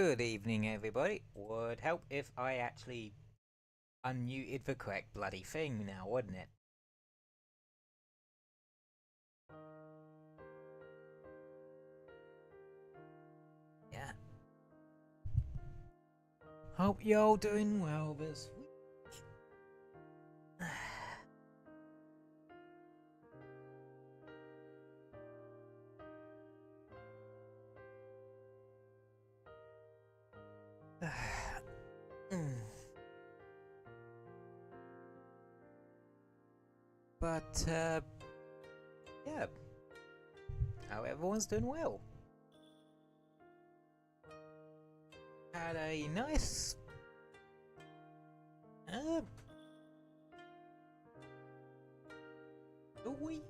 Good evening, everybody. Would help if I actually unmuted the correct bloody thing now, wouldn't it? Yeah. Hope you're doing well this week. But, yeah. How everyone's doing well. Had a nice a week.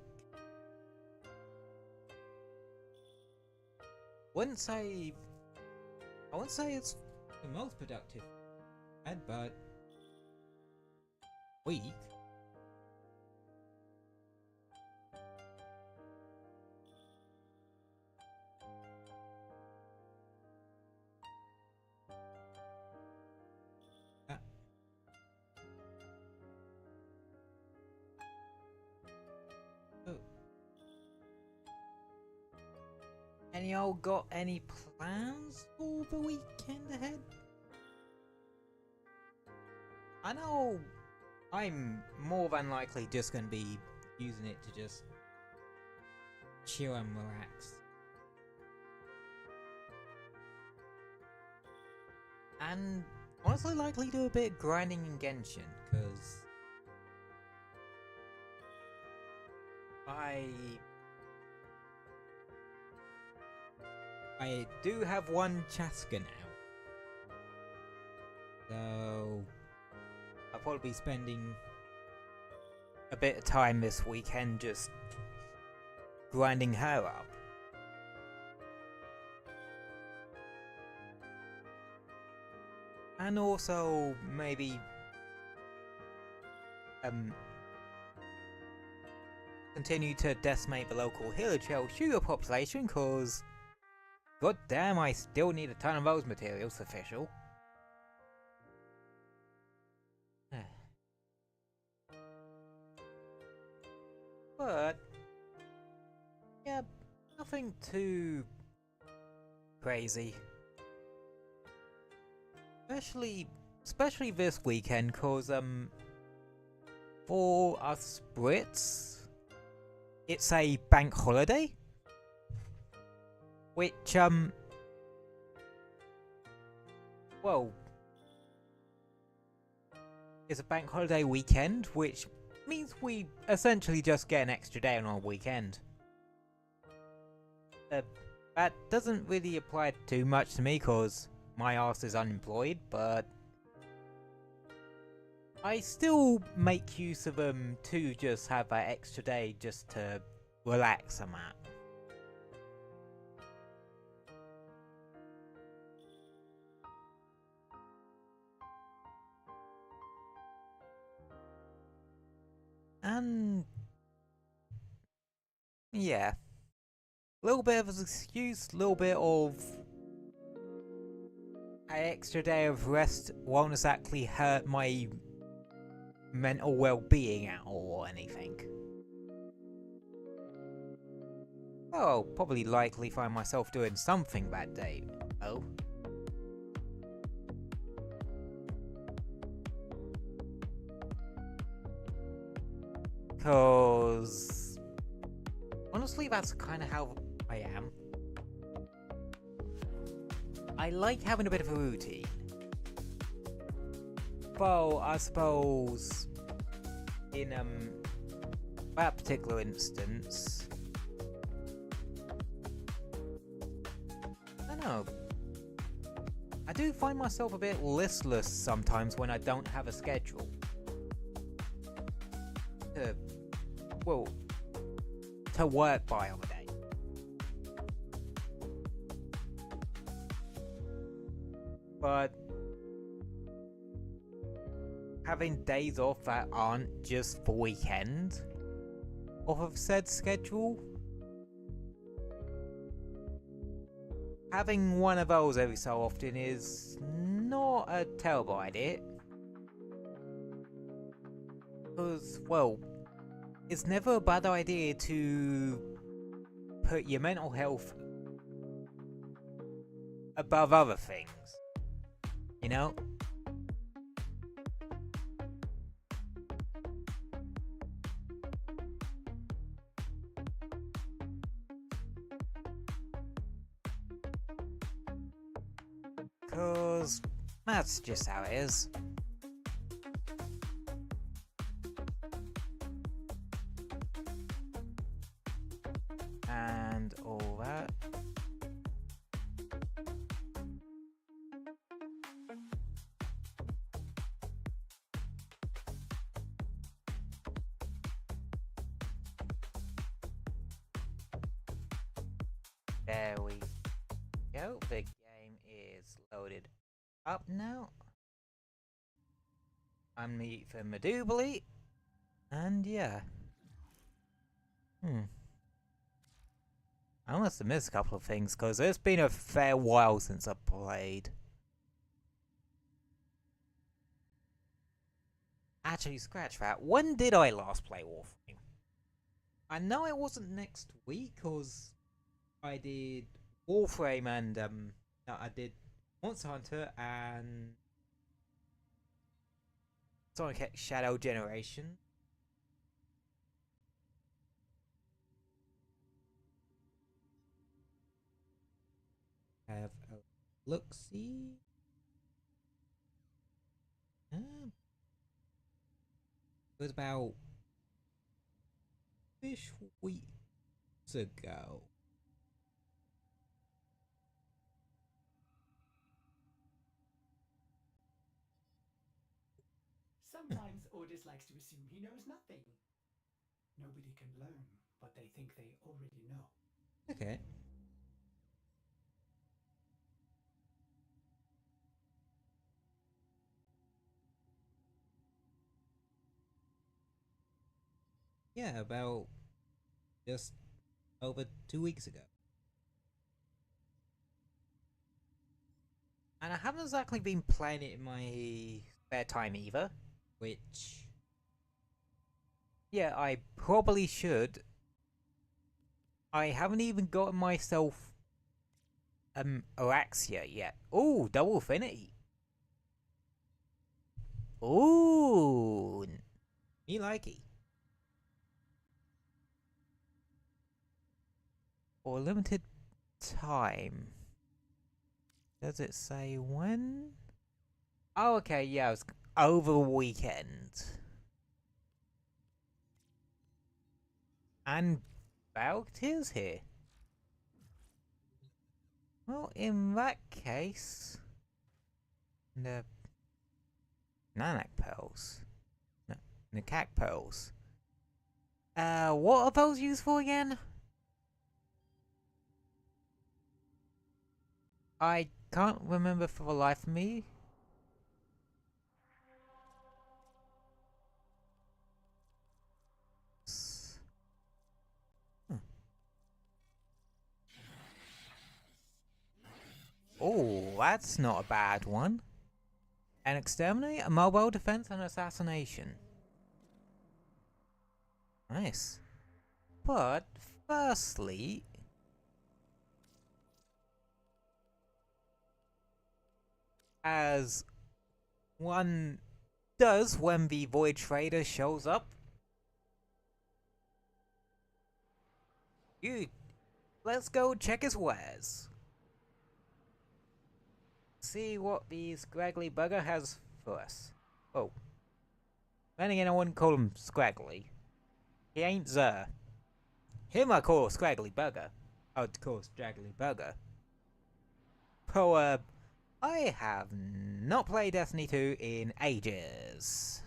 I wouldn't say it's the most productive but week. And y'all got any plans for the weekend ahead? I know I'm more than likely just going to be using it to just chill and relax. And honestly likely do a bit of grinding in Genshin, because I do have one Chaska now, so I'll probably be spending a bit of time this weekend just grinding her up. And also maybe continue to decimate the local Hilichel sugar population, cause god damn, I still need a ton of those materials for official. But yeah, nothing too crazy. Especially this weekend, cause for us Brits, it's a bank holiday, which well, it's a bank holiday weekend, which means we essentially just get an extra day on our weekend. That doesn't really apply too much to me, cause my arse is unemployed, but I still make use of them to just have that extra day just to relax on that. And yeah, a little bit of an excuse, a little bit of an extra day of rest won't exactly hurt my mental well-being at all or anything. I'll probably likely find myself doing something that day, though. Cause honestly, that's kind of how I am. I like having a bit of a routine. Well, I suppose in that particular instance, I don't know. I do find myself a bit listless sometimes when I don't have a schedule. To work by on the day. But having days off that aren't just for weekend off of said schedule having one of those every so often is not a terrible idea. Because, well, it's never a bad idea to put your mental health above other things, you know? Because that's just how it is. And all that. There we go. The game is loaded up now. Unmute for Medubly. And yeah. I must have missed a couple of things because it's been a fair while since I played. Actually, scratch that. When did I last play Warframe? I know it wasn't next week because I did Warframe and no, I did Monster Hunter and Sonic X Shadow Generation. Have a look-see. It was about 5 weeks ago. Sometimes Ordis likes to assume he knows nothing. Nobody can learn what they think they already know. Okay. Yeah, about just over 2 weeks ago. And I haven't exactly been playing it in my spare time either, which, yeah, I probably should. I haven't even gotten myself Araxia yet. Ooh, double affinity. Ooh, me likey. For a limited time. Does it say when? Oh, okay, yeah, it was over the weekend. And Balg's here. Well, in that case, the Nanak pearls, no, the Cac pearls. What are those used for again? I can't remember for the life of me. Oh, that's not a bad one. An exterminate, a mobile defense, and assassination. Nice. But firstly, as one does when the Void Trader shows up, let's go check his wares. See what the scraggly bugger has for us. Oh. Then again, I wouldn't call him scraggly. He ain't Zer. Him I call a scraggly bugger. I'd call a scraggly bugger. Oh, I have not played Destiny 2 in ages.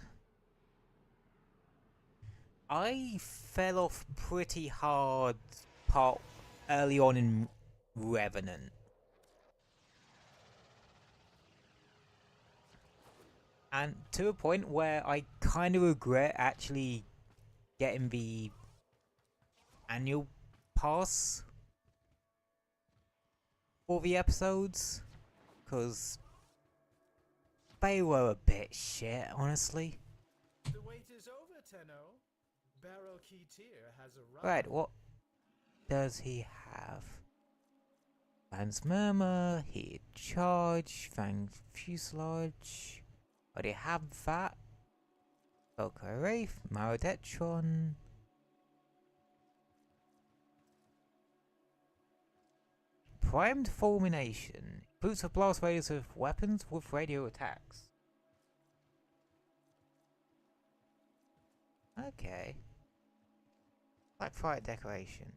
I fell off pretty hard early on in Revenant. And to a point where I kind of regret actually getting the annual pass. for the episodes, because they were a bit shit, honestly. The wait is over, Tenno. Barrel Key Tier has arrived. Right, what does he have? Fans Murmur, Heat Charge, Fang Fuselage. Already have that. Velcro Wraith, Marodetron. Primed Fulmination. Boots of blast raiders with weapons with radio attacks. Okay. Black Fright decoration.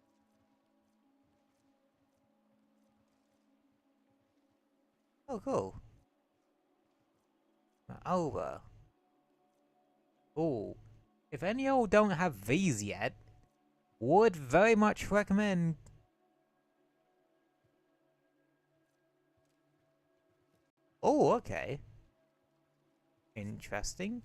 Oh, cool. Over. Oh, if any of y'all don't have these yet, would very much recommend. Oh, okay. Interesting.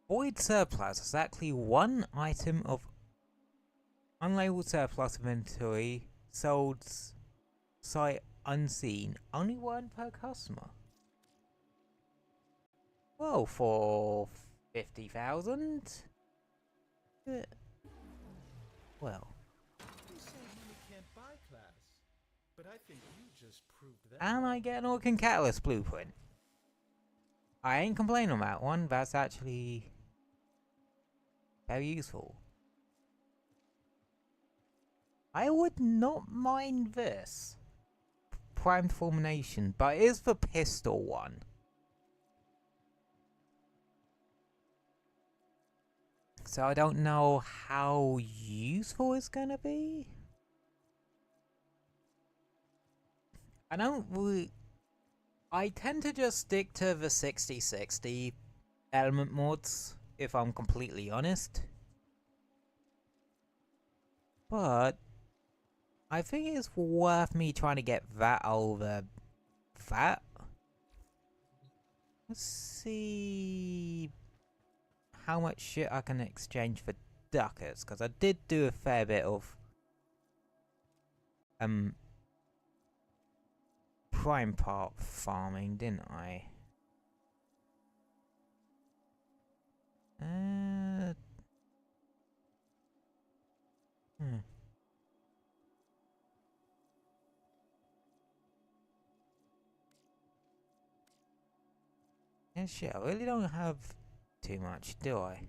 Void surplus is actually one item of unlabeled surplus inventory sold sight unseen. Only one per customer. Well, for 50,000? Well. You say money can't buy class, but I think you just proved that. And I get an Orcan Catalyst blueprint. I ain't complaining on that one. That's actually very useful. I would not mind this. Primed Fulmination, but it is the pistol one. So I don't know how useful it's gonna be. I tend to just stick to the 60/60 element mods, if I'm completely honest. But I think it's worth me trying to get that over that. Let's see how much shit I can exchange for ducats, because I did do a fair bit of prime part farming, didn't I? Yeah, shit, I really don't have too much, do I?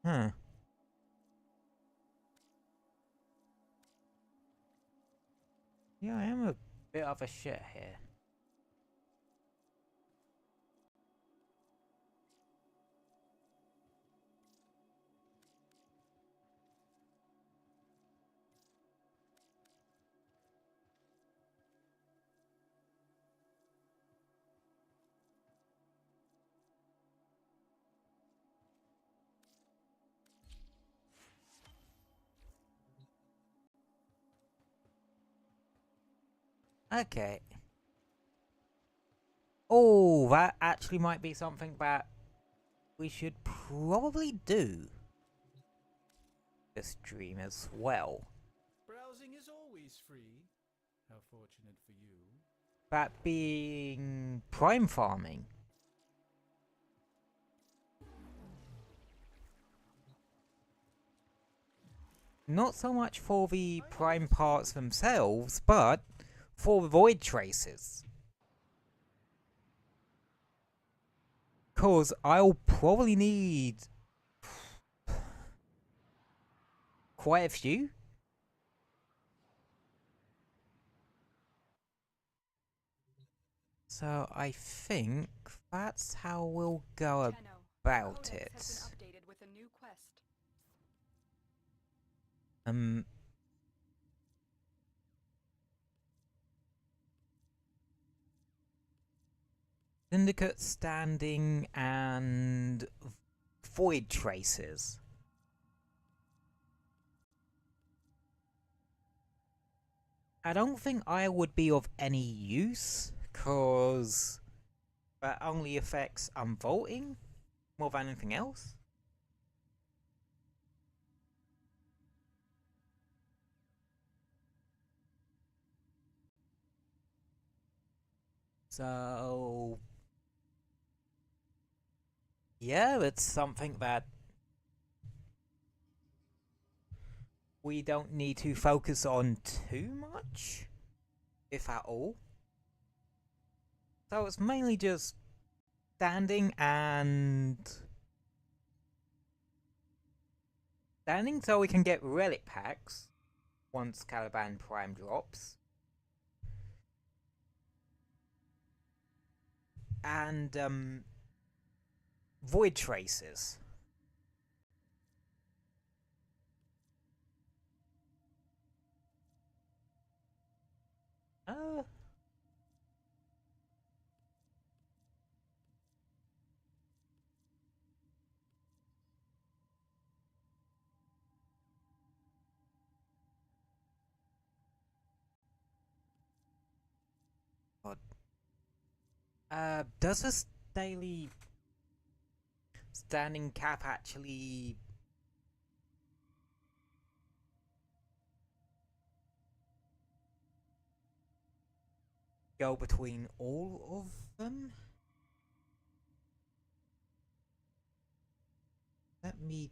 Huh. Yeah, I am a bit of a shit here. Okay. Oh, that actually might be something that we should probably do this stream as well. Browsing is always free. How fortunate for you. That being prime farming. Not so much for the prime parts themselves, but for the void traces. Cause I'll probably need quite a few. So I think that's how we'll go about it. Syndicate standing and void traces. I don't think I would be of any use, cause that only affects unvaulting more than anything else. So yeah, it's something that we don't need to focus on too much, if at all. So it's mainly just standing so we can get relic packs once Caliban Prime drops. And void traces. Uh does this daily standing cap actually go between all of them? Let me.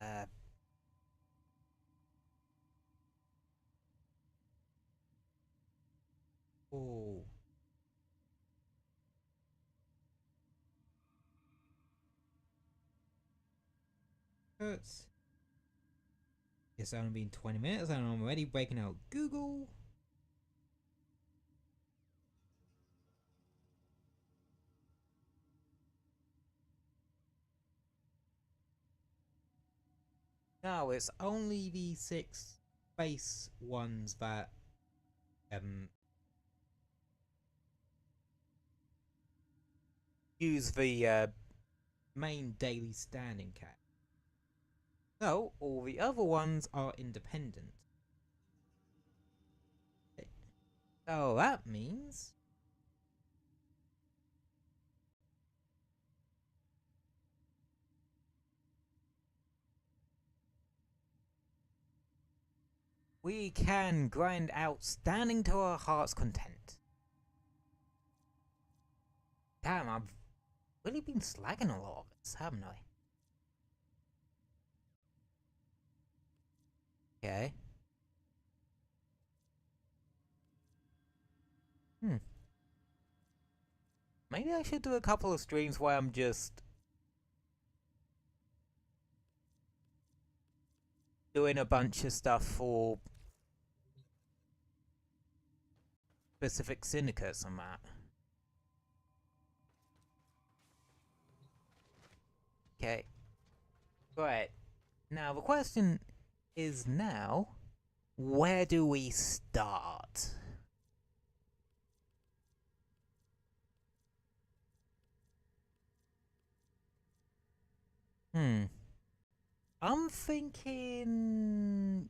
Uh. Oh. It's only been 20 minutes and I'm already breaking out Google. No, it's only the 6 base ones that use the main daily standing cap. So all the other ones are independent. So that means we can grind out standing to our heart's content. Damn, I've really been slagging a lot of this, haven't I? Okay. Maybe I should do a couple of streams where I'm just doing a bunch of stuff for specific syndicates and that. Okay. Right. Now the question is now, where do we start? I'm thinking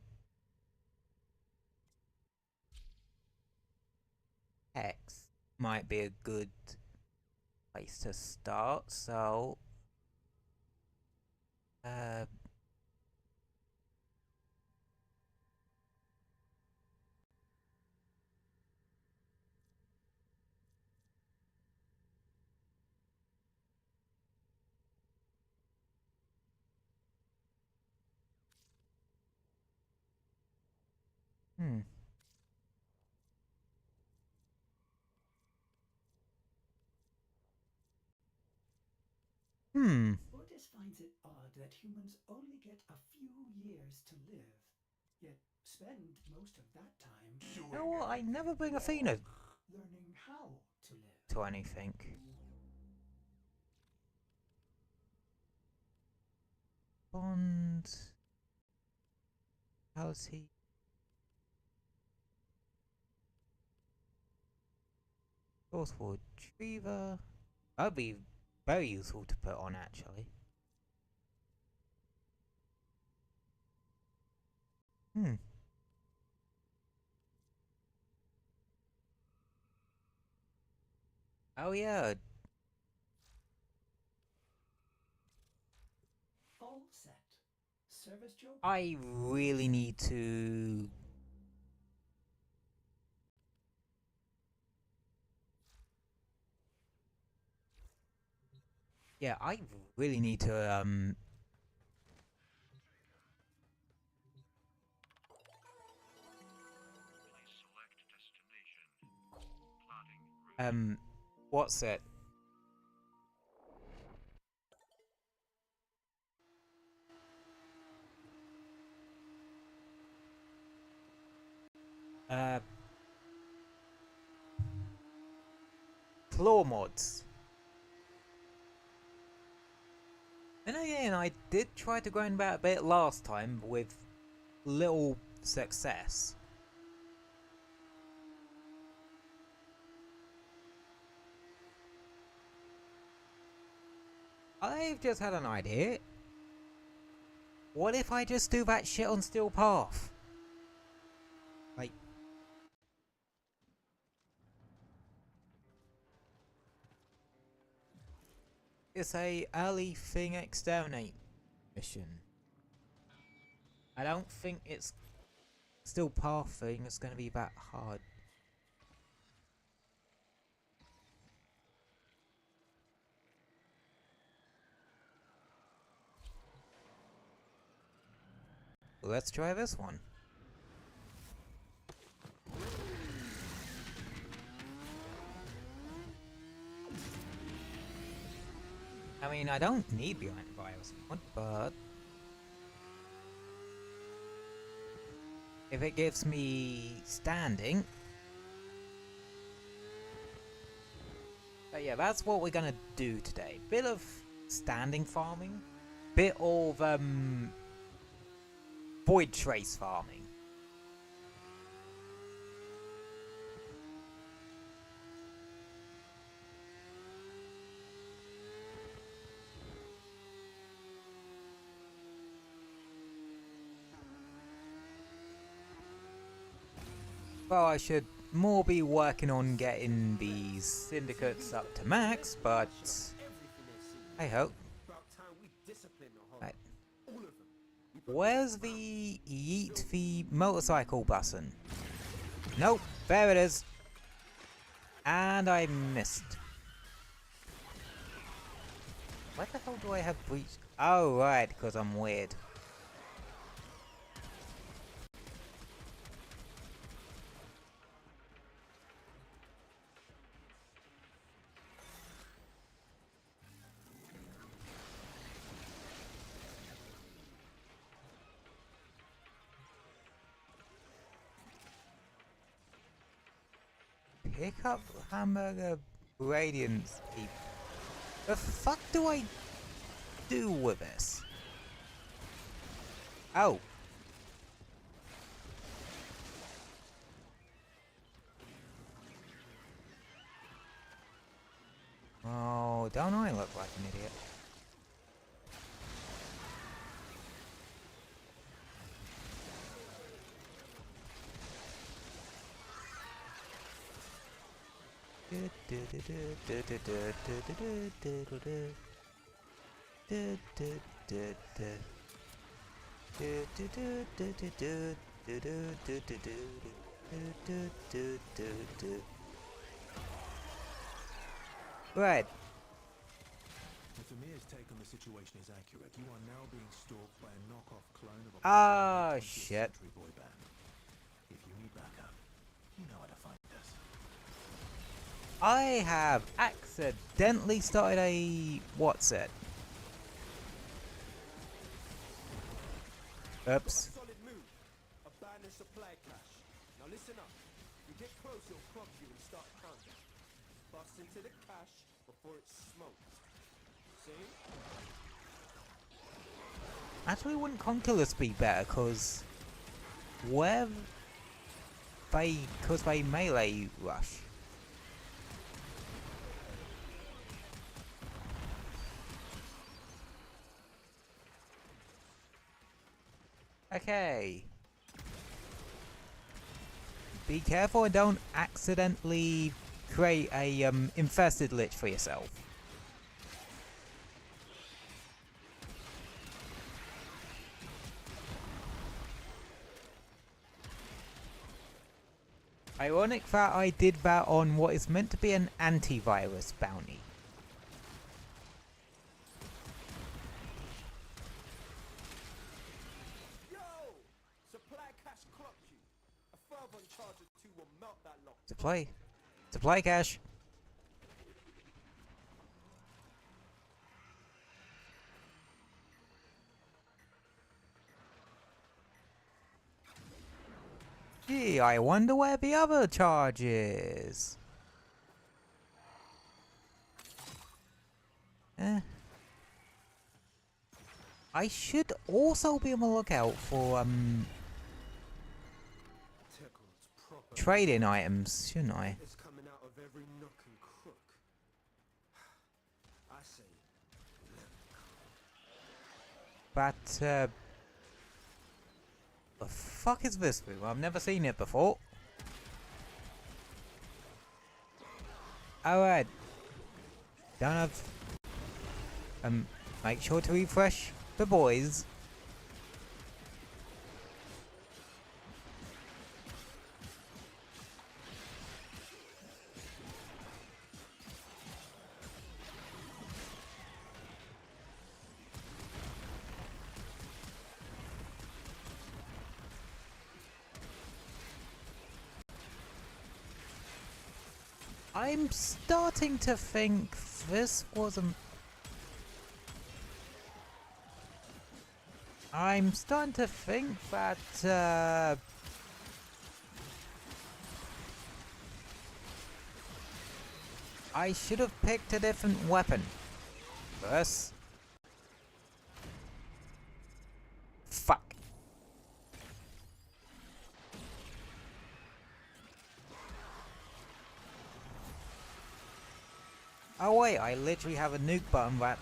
X might be a good place to start, so Otis finds it odd that humans only get a few years to live, yet spend most of that time you know what? I never bring Athena learning how to live. to anything. Bond. How's he? Forceful retriever. That'd be very useful to put on, actually. Oh yeah. All set. Service joke? I really need to... Yeah, I really need to, what's it? Claw mods. Then again, I did try to grind about a bit last time with little success. I've just had an idea. What if I just do that shit on Steel Path? Like... It's a early thing exterminate mission. I don't think it's Steel Path thing is going to be that hard. Let's try this one. I mean, I don't need the antivirus mod, but if it gives me standing... But yeah, that's what we're gonna do today. Bit of standing farming, bit of void trace farming. Well, I should more be working on getting these syndicates up to max, but I hope. Right. Where's the yeet the motorcycle button? Nope, there it is. And I missed. Where the hell do I have breach? Oh right, because I'm weird. Pick up hamburger radiance. The fuck do I do with this? Oh. Oh, don't I look like an idiot? Right. If Amir's take on the situation is accurate, you are now being stalked by a knockoff clone of a Ah, 20th shit. century boy band. If you need backup, you know how to find us. I have accidentally started a... what's it? Oops. Solid move. Abandon supply cache. Now listen up. You get close, it'll clock you and start counting. Bust into the cache before it's smoked. See? Actually, wouldn't Conculus be better? Cause where they melee rush. Okay. Be careful and don't accidentally create a infested lich for yourself. Ironic that I did that on what is meant to be an antivirus bounty. Yo! Supply cache clocked you. A fervent charge or two will melt that lock. Supply cache. Gee, I wonder where the other charge is. I should also be on the lookout for trading items, shouldn't I? It's coming out of every nook and crook. I say, But the fuck is this room? I've never seen it before. Alright. Don't have make sure to refresh the boys. I'm starting to think this wasn't. I'm starting to think that I should have picked a different weapon first. Fuck. Oh wait, I literally have a nuke button that.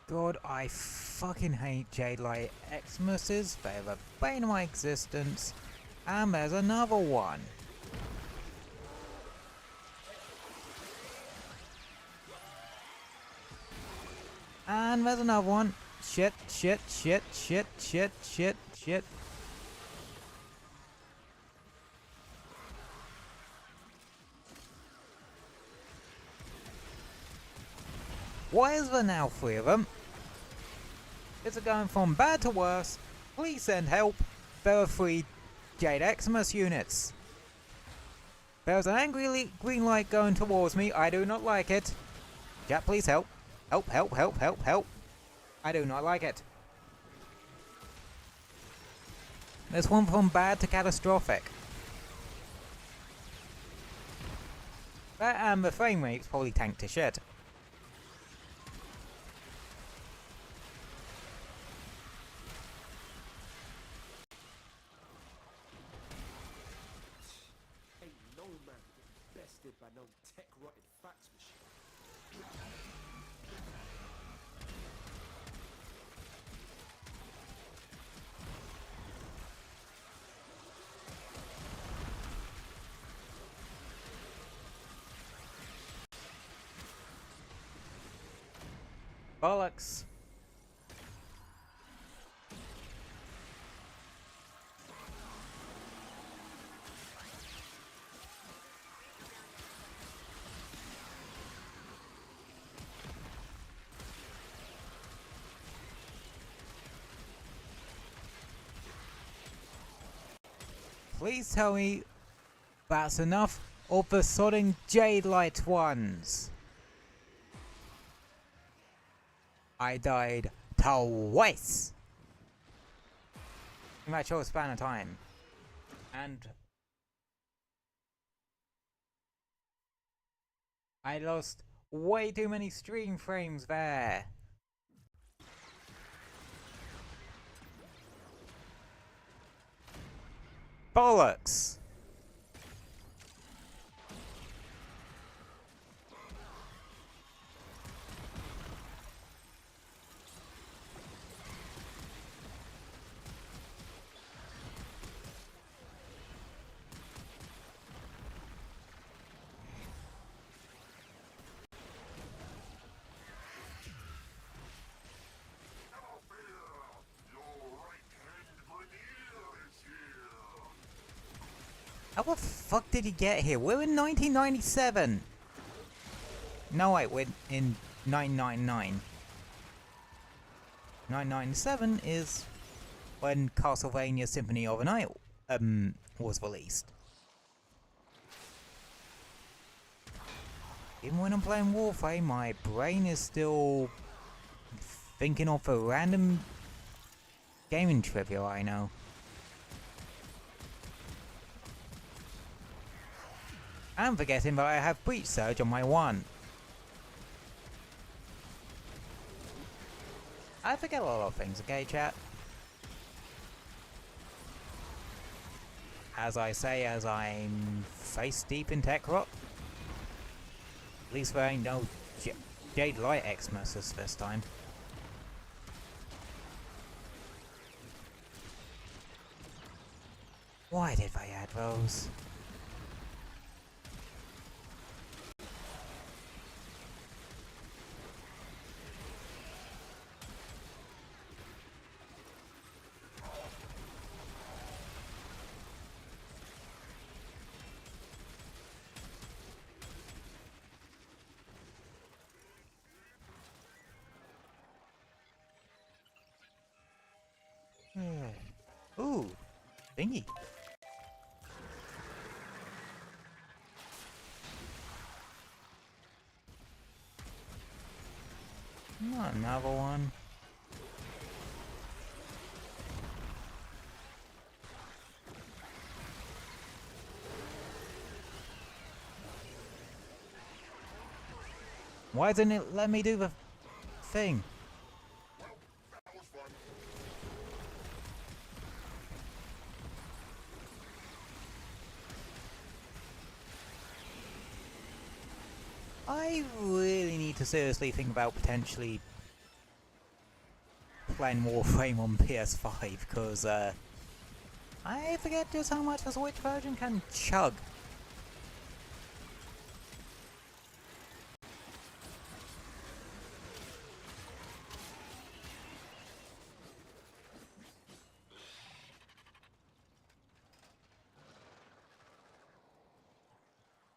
God, I fucking hate Jade Light Xmuses. They're the bane of my existence. And there's another one. And there's another one. Shit, shit, shit, shit, shit, shit, shit. Why is there now 3 of them? Is it going from bad to worse? Please send help. There are 3 Jade Xmas units. There's an angry green light going towards me. I do not like it. Chat, please help. Help, help, help, help, help. I do not like it. There's one from bad to catastrophic. That and the frame rate's probably tanked to shit. ain't no man bested by no tech-rotted fax machine. Bollocks. Please tell me that's enough of the sodding Jade Light ones. I died twice in that short span of time. And I lost way too many stream frames there. Bollocks! How the fuck did he get here? We're in 1997! No wait, we're in 999. 997 is when Castlevania Symphony of the Night was released. Even when I'm playing Warframe, my brain is still thinking of a random gaming trivia I know. I'm forgetting that I have Breach Surge on my one. I forget a lot of things, okay, chat? As I say, as I'm face deep in tech rock. At least there ain't no Jade Light Xmas this time. Why did they add those? Ooh, thingy. Not another one. Why didn't it let me do the thing? I really need to seriously think about potentially playing Warframe on PS5 because I forget just how much the Switch version can chug.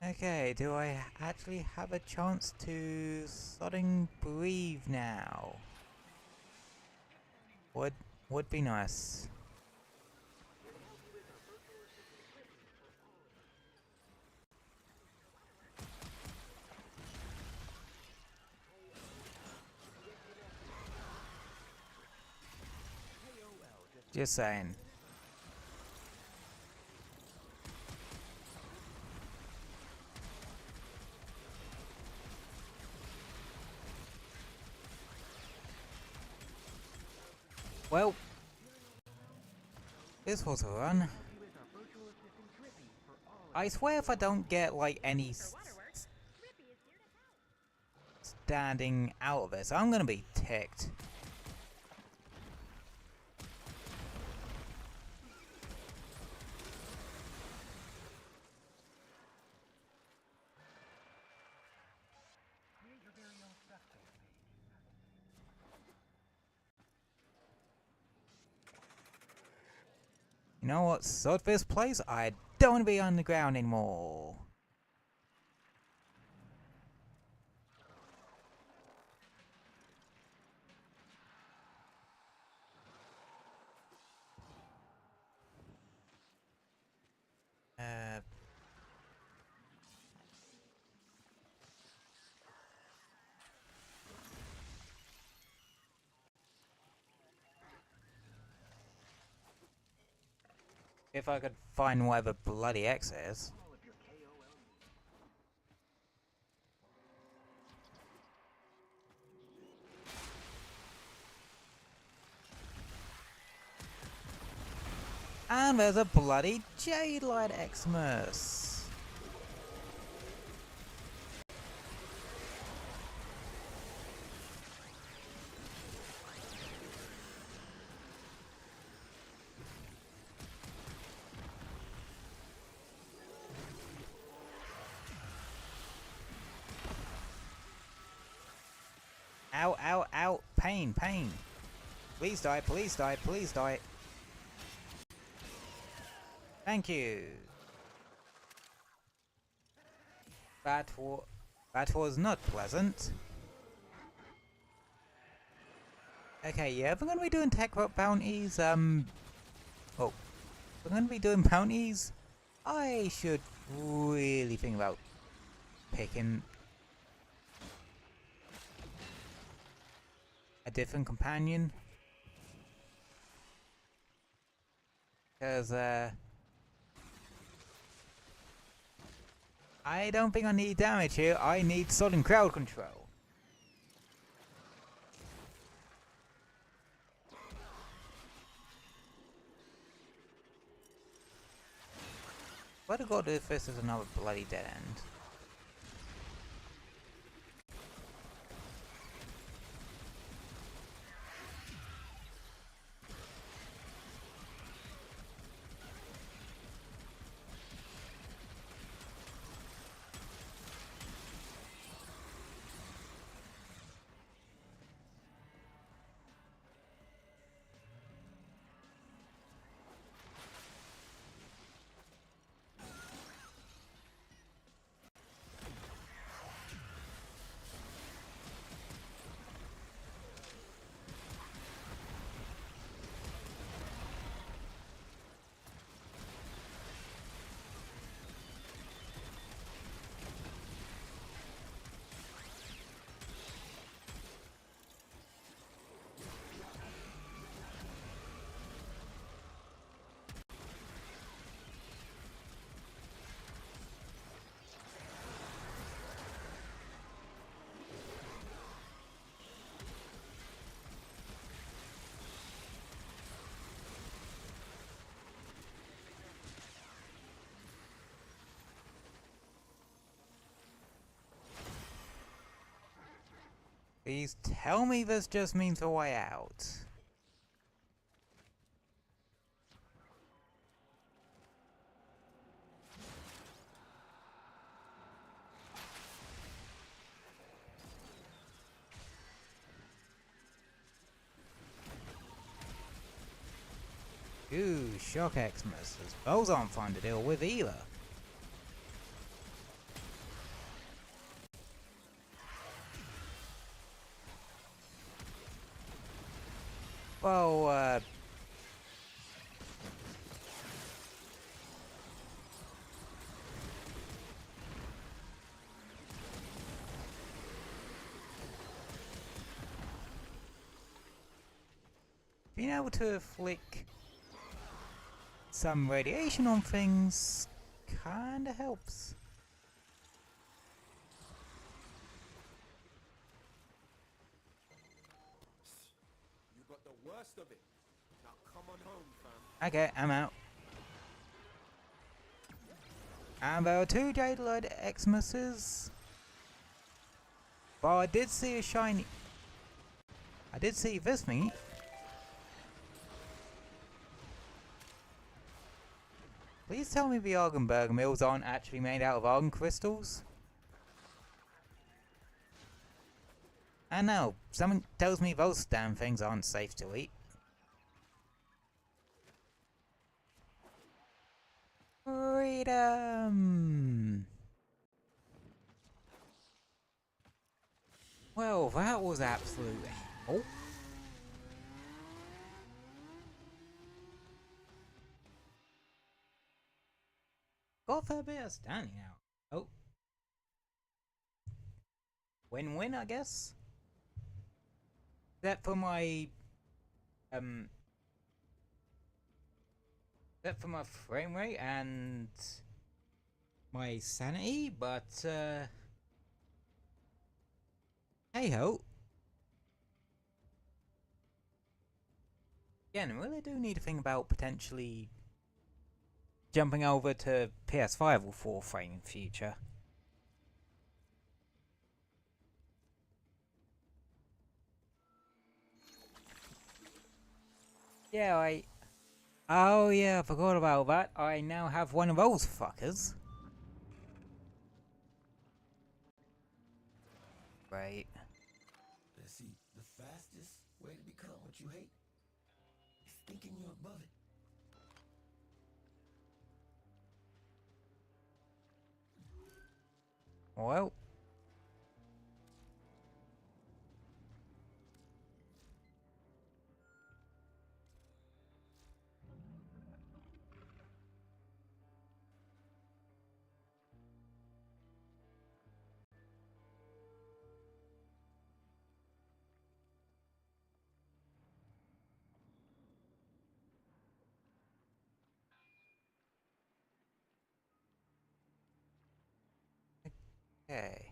Okay, do I actually have a chance to sodding breathe now? Would be nice. Just saying. Well, this was a run. I swear if I don't get like any standing out of this, I'm gonna be ticked. You know what? Sod this place. I don't want to be on the ground anymore. If I could find whatever bloody X is. And there's a bloody Jade Light Xmas. Ow, ow, ow. Pain, pain. Please die, please die, please die. Thank you. That was not pleasant. Okay, yeah, if we're gonna be doing tech rock bounties, if we're gonna be doing bounties, I should really think about picking a different companion. Because, I don't think I need damage here, I need sudden crowd control. What do I do if this is another bloody dead end? Please tell me this just means a way out. Ooh, shock Xmas. Those aren't fun to deal with either. Well, being able to flick some radiation on things kinda helps. You got the worst of it. Now come on home, fam. Okay, I'm out. And there are 2 Jade Light Xmases. But I did see a shiny... I did see this thingy. Please tell me the Argenberg mills aren't actually made out of Argon crystals. I know, something tells me those damn things aren't safe to eat. Freedom! Well, that was absolute hell. Got a fair bit of standing out. Oh. Win-win, I guess? Except for my... except for my frame rate and my sanity, but hey ho. Again, I really do need to think about potentially jumping over to PS5 or Warframe in future. Yeah, oh yeah, I forgot about that. I now have one of those fuckers. Right. Let's see, the fastest way to become what you hate is thinking you're above it. Well. Okay.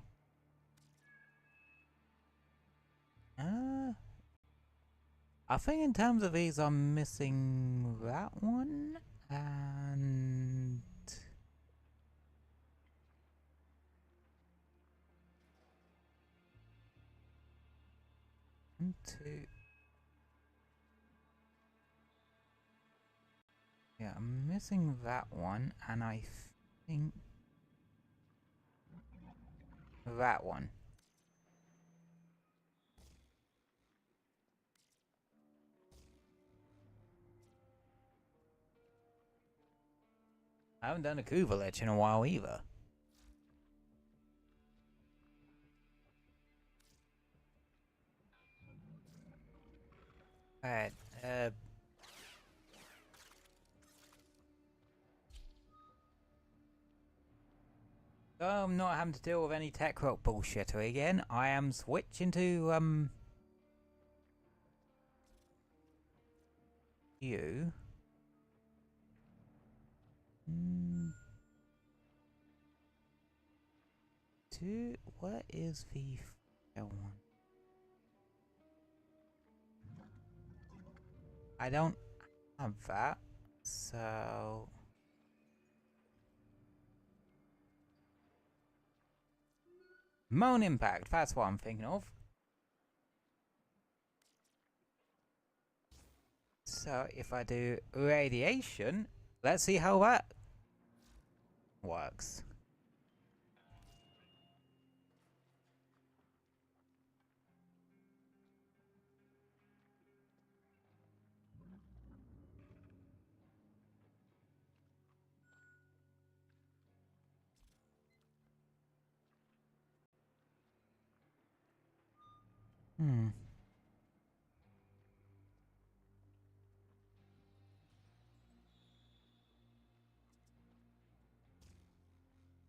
I think in terms of these, I'm missing that one and one, two. Yeah, I'm missing that one, and I think that one. I haven't done a Kuvalich in a while either. Alright, so I'm not having to deal with any tech rock bullshittery again. I am switching to, you. What is the one? I don't have that, so Moan Impact, that's what I'm thinking of. So if I do radiation, let's see how that works.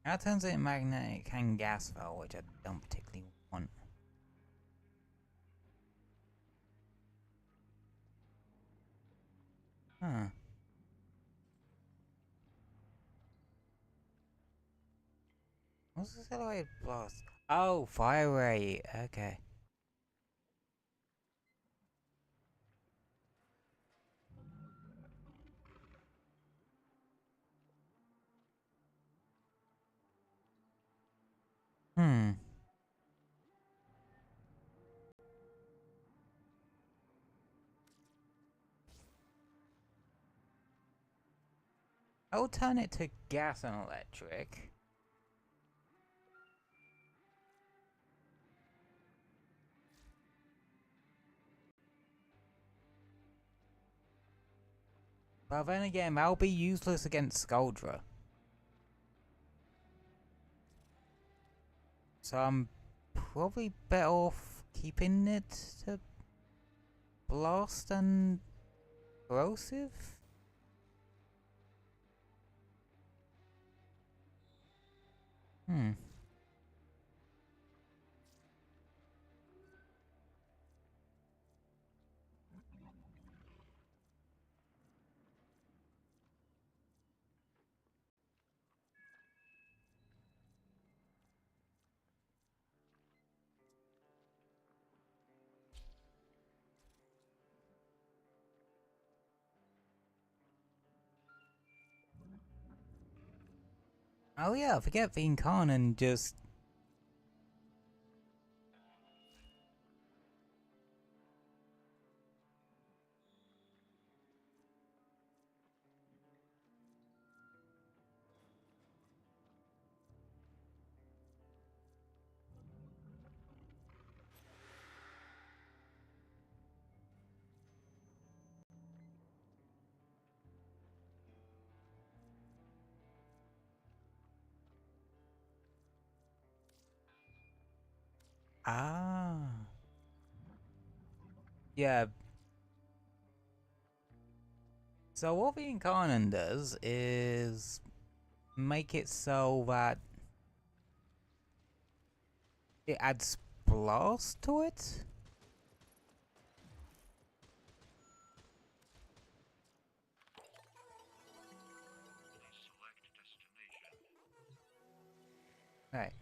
That turns it magnetic and gas file, which I don't particularly want. Huh. What's the accelerated blast? Oh, fire rate. Okay. I'll turn it to gas and electric. But then again, that'll be useless against Skuldra. So I'm probably better off keeping it to blast and corrosive? Oh yeah, I forget the Incarnon just... Ah. Yeah. So what the Incarnon does is make it so that it adds blast to it? Right.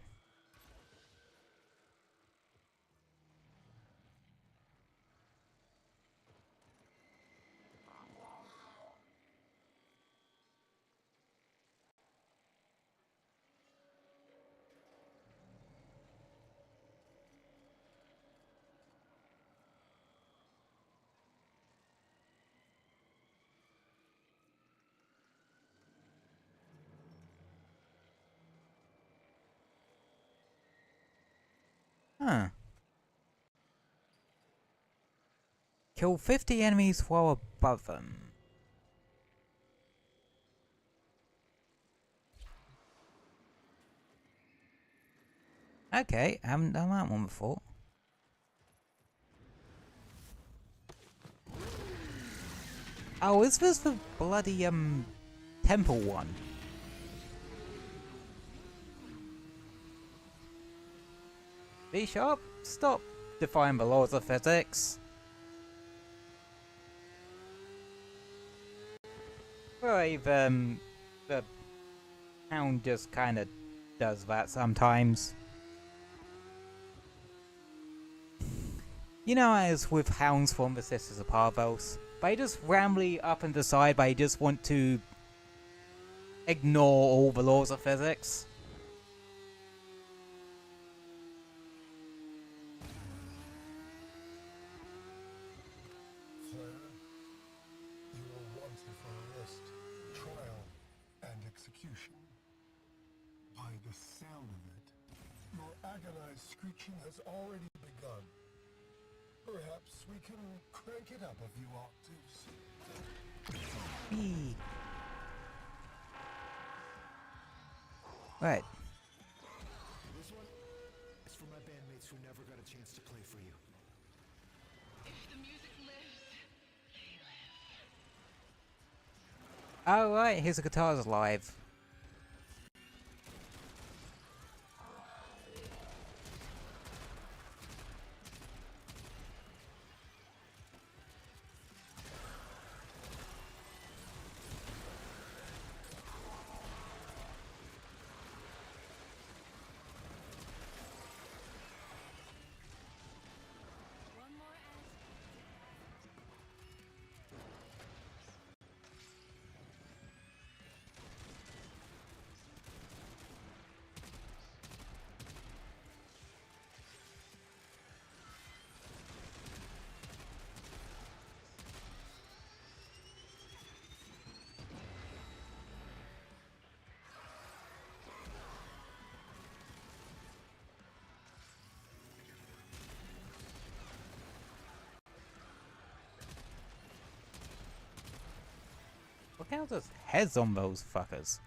Huh. Kill 50 enemies while above them. Okay, I haven't done that one before. Oh, is this the bloody, temple one? B-Sharp, stop defying the laws of physics. Right, the hound just kinda does that sometimes. You know, as with hounds from the Sisters of Parvos, they just randomly up and decide they just want to ignore all the laws of physics. Flare, you are wanted for arrest, trial, and execution. By the sound of it, your agonized screeching has already begun. Perhaps we can crank it up a few octaves. Right. This one is for my bandmates who never got a chance to play for you. If the music lives, they live. Oh right, his guitar's live. One more Look how there's heads on those fuckers.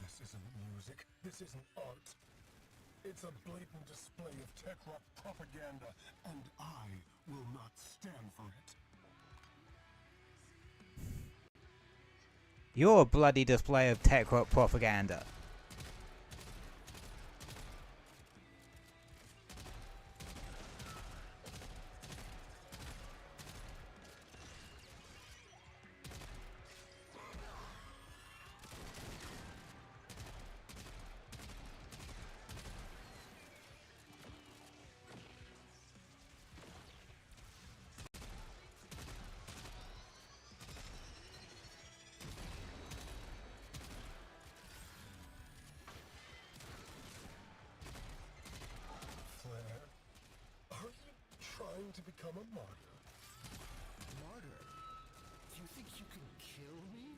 This isn't music. This isn't art. It's a blatant display of tech rock propaganda, and I will not stand for it. You're a bloody display of tech propaganda. Flair, are you trying to become a martyr? Martyr? Do you think you can kill me?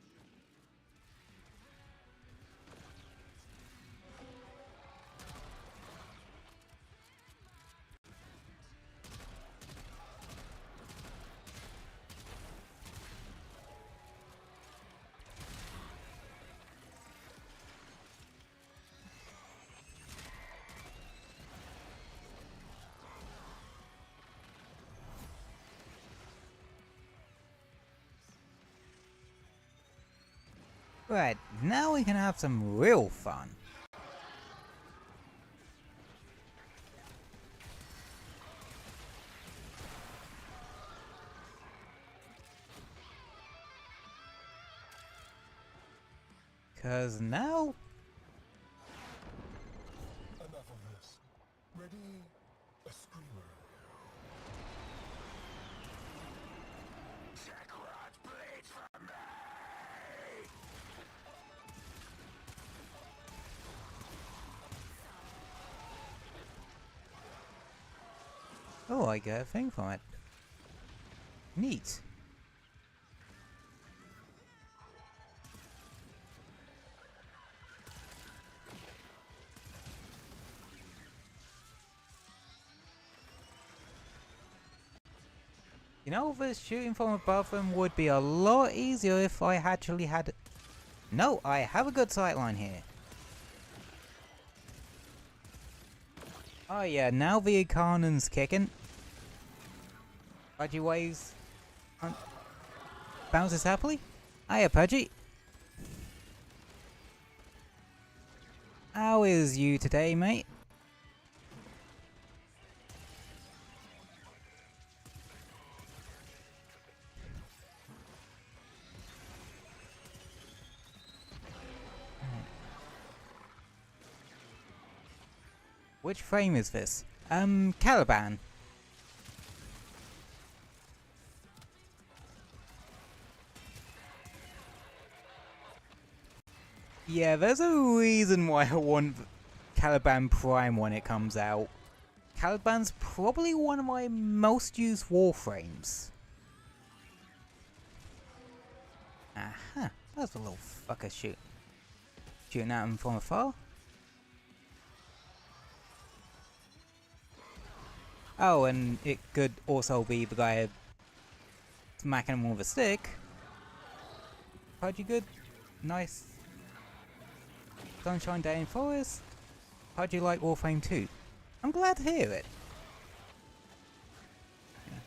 Right, now we can have some real fun. Cause now Enough of this. Ready? A screamer. Sakurot blades from me! oh, I get a thing from it. Neat. You know, the shooting from above them would be a lot easier if I actually had... No, I have a good sightline here. Oh yeah, now the cannon's kicking. Pudgy waves. Bounces happily. Hiya, Pudgy. How is you today, mate? Which frame is this? Caliban. Yeah, there's a reason why I want Caliban Prime when it comes out. Caliban's probably one of my most used Warframes. Aha, that's a little fucker shooting at him from afar. Oh, and it could also be the guy smacking him with a stick. Pudgy good. Nice. Sunshine Day in Forest. Pudgy like Warframe 2. I'm glad to hear it. Yeah.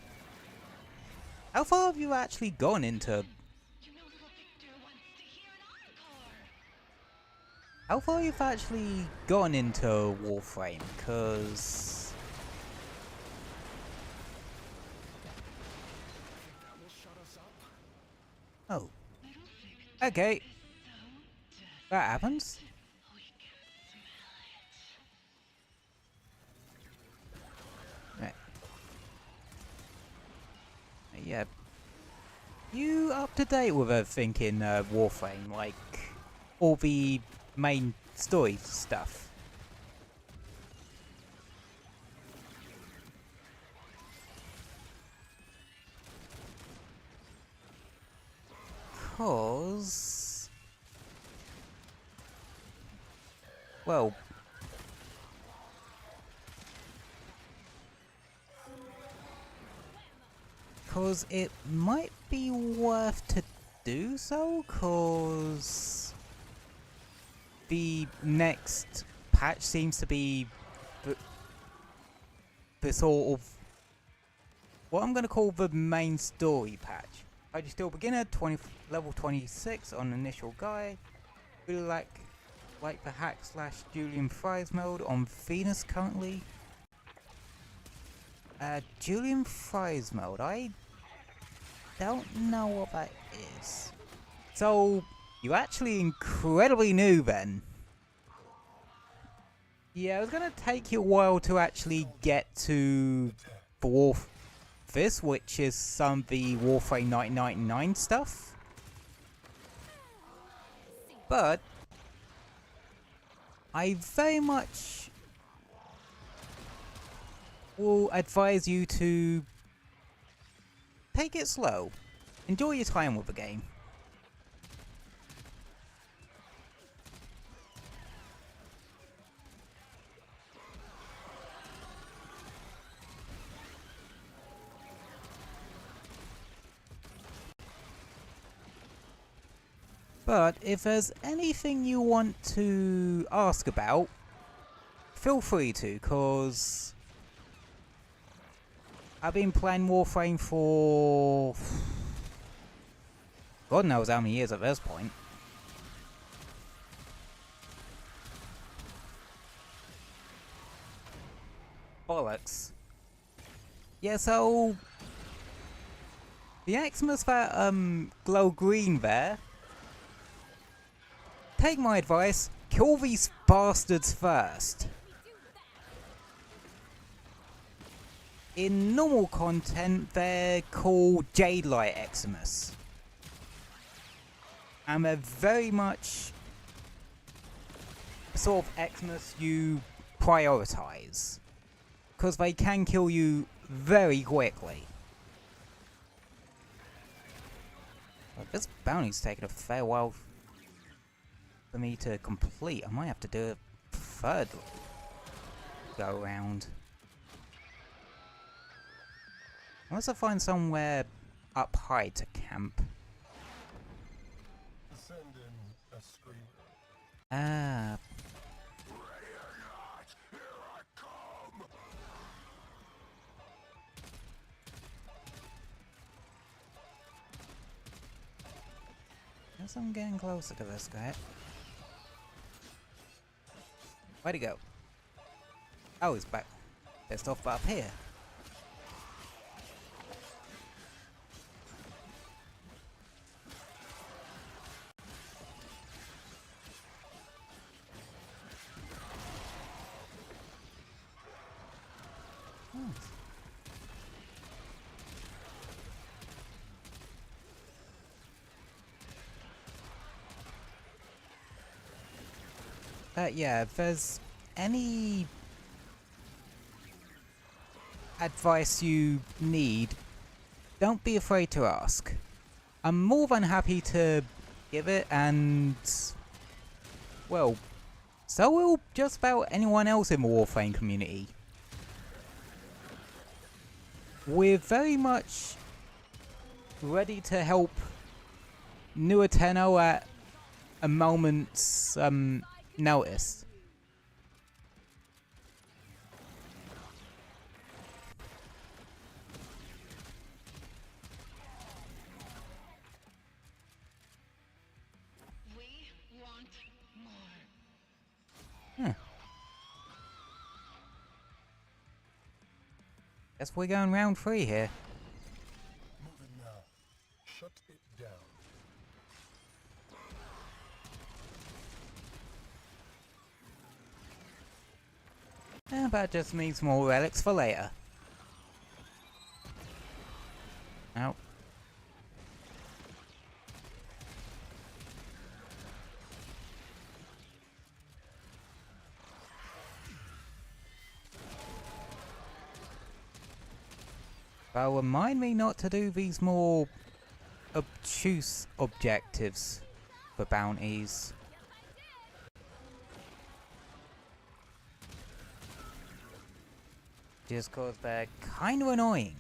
How far have you actually gone into... You know little Victor wants to hear an encore. How far you've actually gone into Warframe? Cause... That will shut us up. Oh. Little Victor Okay. is so dead. That happens. We can smell it. Right. Yeah. You up to date with everything in Warframe? Like, all the main story stuff? Cause... Well... Cause it might be worth to do so, cause... The next patch seems to be... the sort of... what I'm gonna call the main story patch. Are you still beginner? Level 26 on initial guy. Really like the hack / Julian Fries mode on Venus currently. Julian Fries mode. I don't know what that is. So you're actually incredibly new then. Yeah, it's gonna take you a while to actually get to the this, which is some of the Warframe 1999 stuff. But I very much will advise you to take it slow. Enjoy your time with the game. But if there's anything you want to ask about, feel free to, cause I've been playing Warframe for God knows how many years at this point. Bollocks. Yeah, so the Xmas that glow green there. Take my advice, kill these bastards first. In normal content, they're called Jade Light Xmas. And they're very much the sort of Xmas you prioritize. Because they can kill you very quickly. But this bounty's taken a fair while for me to complete. I might have to do a third go around. Unless I find somewhere up high to camp. Send in a screamer. Ah. Guess I'm getting closer to this guy. Where'd he go? Oh, he's back. Pissed off up here. Yeah, if there's any advice you need, don't be afraid to ask. I'm more than happy to give it, and well, so will just about anyone else in the Warframe community. We're very much ready to help New Atenno at a moment's notice. We want more. Huh. Guess we're going round 3 here. Move it now. Shut it down. That just means more relics for later. Ow. Well, remind me not to do these more obtuse objectives for bounties. Just cause they're kind of annoying.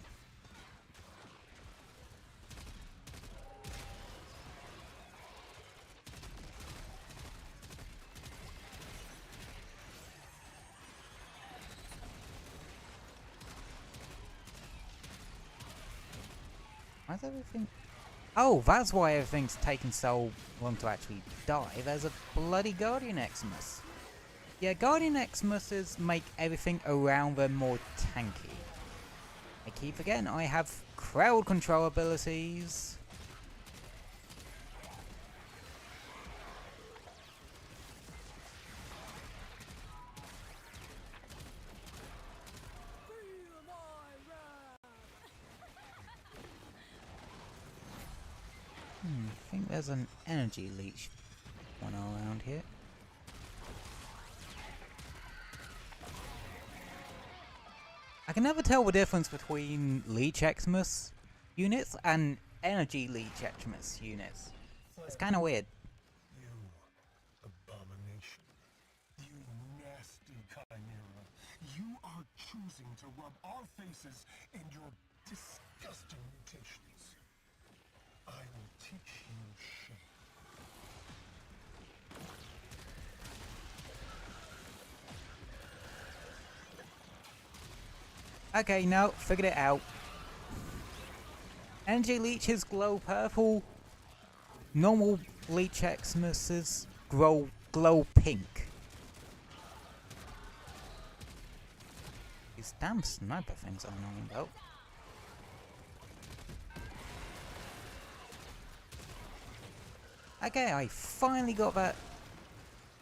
Why's everything? Oh, that's why everything's taken so long to actually die. There's a bloody Guardian Xmas. Yeah, Guardian Xmases make everything around them more tanky. I keep forgetting I have crowd control abilities. I think there's an energy leech one around here. I can never tell the difference between Leech Xmas units and Energy Leech Xmas units. It's kind of weird. You abomination. You nasty chimera. You are choosing to rub our faces in your disgusting mutations. I will teach you shame. Okay, no, figured it out. Energy Leeches glow purple. Normal Leech Xmases glow pink. These damn sniper things are annoying though. Okay, I finally got that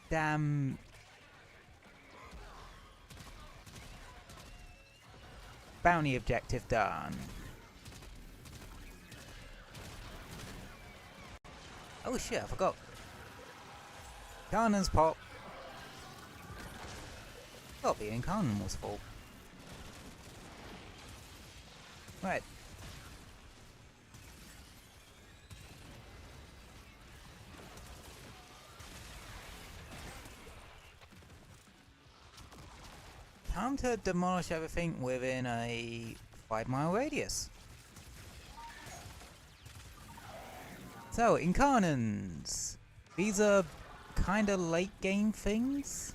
damn bounty objective done. Oh shit, I forgot. Cannon's pop. Thought being cannon was full. Right. Time to demolish everything within a 5-mile radius. So, Incarnons. These are kinda late game things.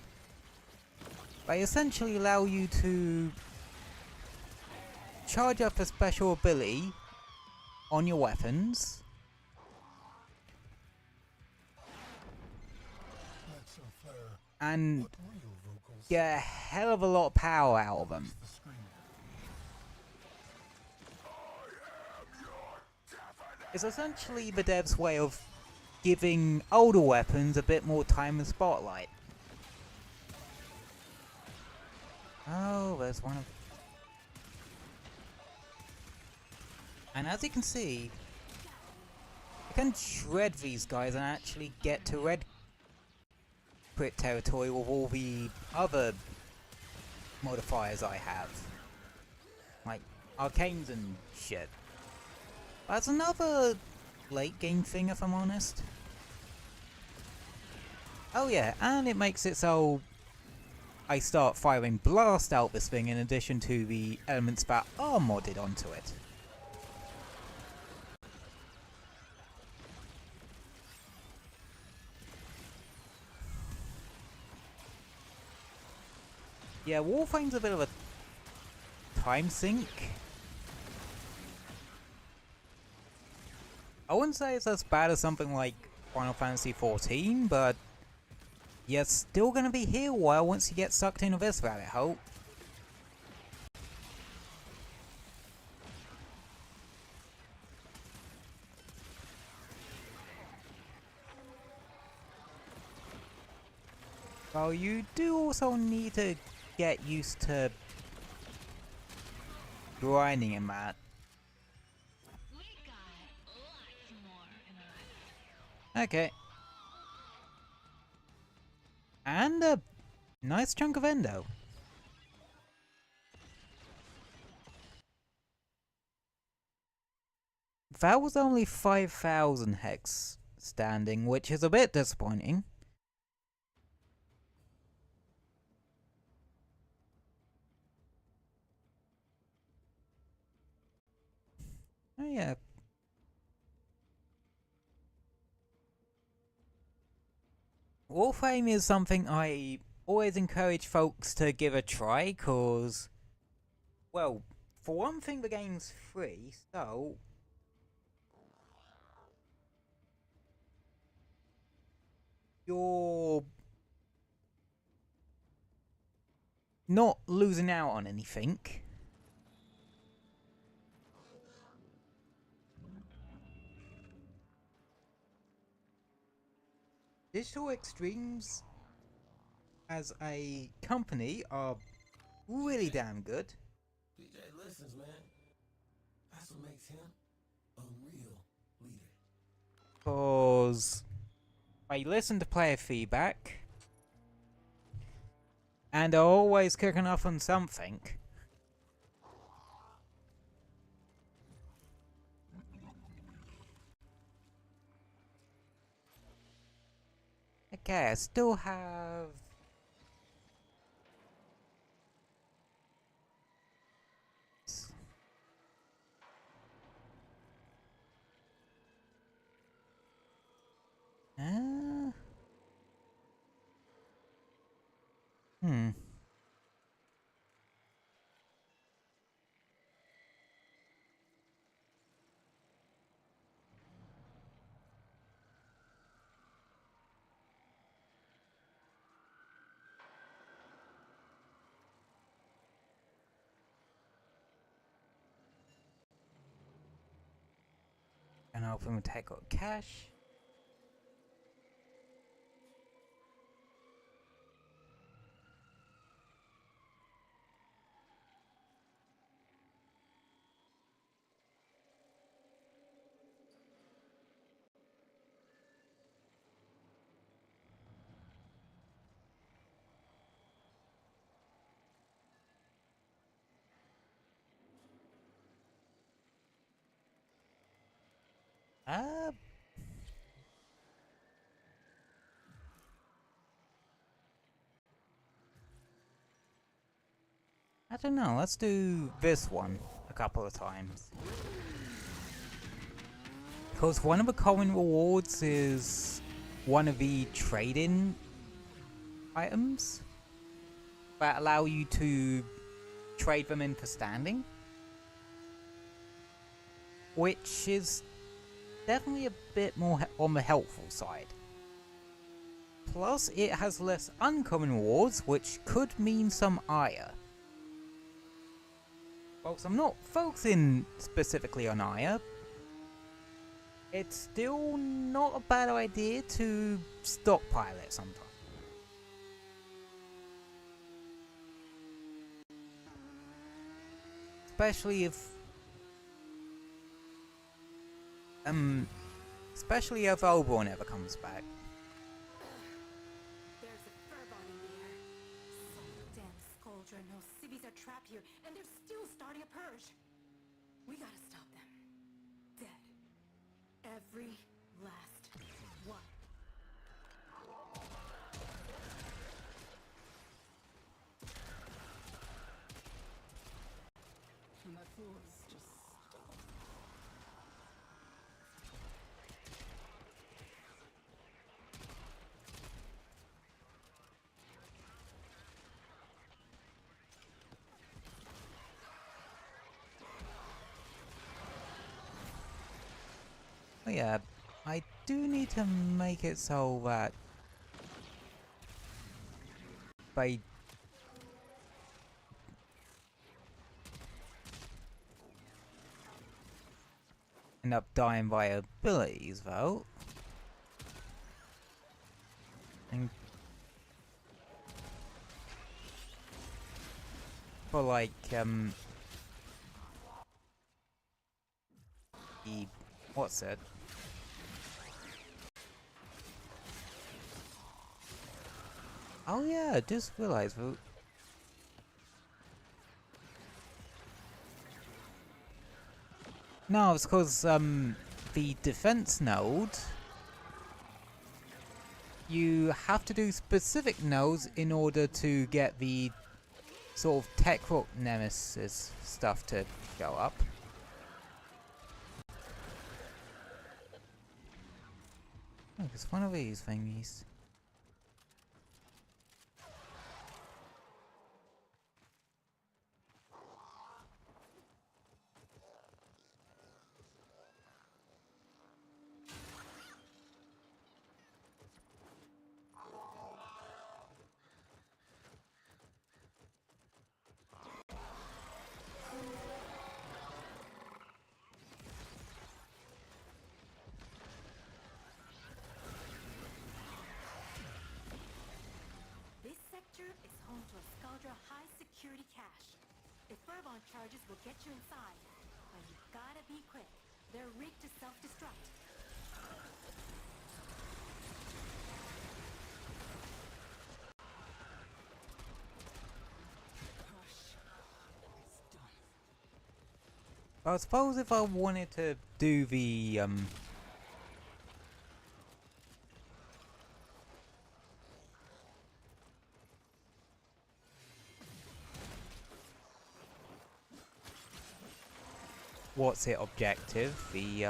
They essentially allow you to charge up a special ability on your weapons. And get a hell of a lot of power out of them. It's essentially the devs' way of giving older weapons a bit more time and spotlight. Oh, there's one of... And as you can see, I can shred these guys and actually get to red crit territory with all the other modifiers I have. Like arcanes and shit. That's another late game thing if I'm honest. Oh yeah, and it makes it so I start firing blast out this thing in addition to the elements that are modded onto it. Yeah, Warframe's a bit of a time sink. I wouldn't say it's as bad as something like Final Fantasy XIV, but you're still gonna be here a while once you get sucked into this rabbit hole. Well, you do also need to get used to grinding in that. We got lots more in our... Okay. And a nice chunk of endo. That was only 5,000 hex standing, which is a bit disappointing. Oh yeah. Warframe is something I always encourage folks to give a try, cause, well, for one thing the game's free, so you're not losing out on anything. Digital Extremes as a company are really damn good. PJ listens, man. That's what makes him a real leader. Because I listen to player feedback and are always cooking off on something. Okay, I still have... Hmm. And I'll open the tech or cache. I don't know, let's do this one a couple of times. Because one of the common rewards is one of the trade-in items that allow you to trade them in for standing. Which is definitely a bit more on the helpful side. Plus, it has less uncommon rewards, which could mean some ire. Whilst I'm not focusing specifically on ire, it's still not a bad idea to stockpile it sometimes. Especially if Oberon ever comes back. There's a furball in the air. Some damn scoldra knows civvies are trapped here, and they're still starting a purge. We gotta stop them. Dead. Every last one. And that fool is just... Oh yeah, I do need to make it so that by end up dying by abilities though. And for like the what's it? Oh yeah, I just realised. No, it's because the defense node, you have to do specific nodes in order to get the sort of tech rock nemesis stuff to show up. Oh, it's one of these thingies. structure is home to a Skuldra high-security cache. If Fervon charges will get you inside, but you gotta be quick. They're rigged to self-destruct. I suppose if I wanted to do the what's it objective? The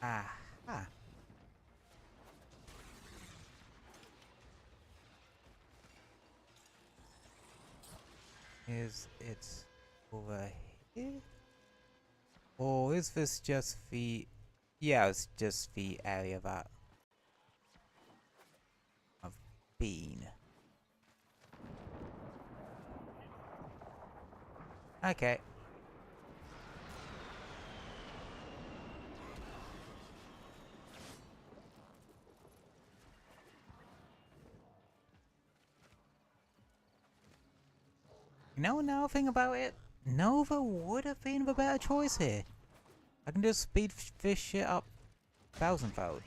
ah. Is it over here? Or is this just the... Yeah, it's just the area that I've been. Okay. You know another thing about it? Nova would have been the better choice here. I can just speed this shit up 1000-fold.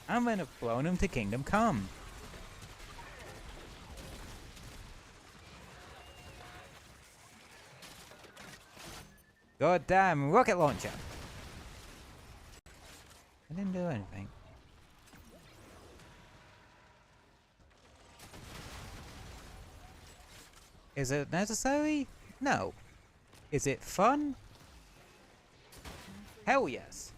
I'm gonna have blown him to Kingdom Come. Goddamn rocket launcher! I didn't do anything. Is it necessary? No. Is it fun? Hell yes.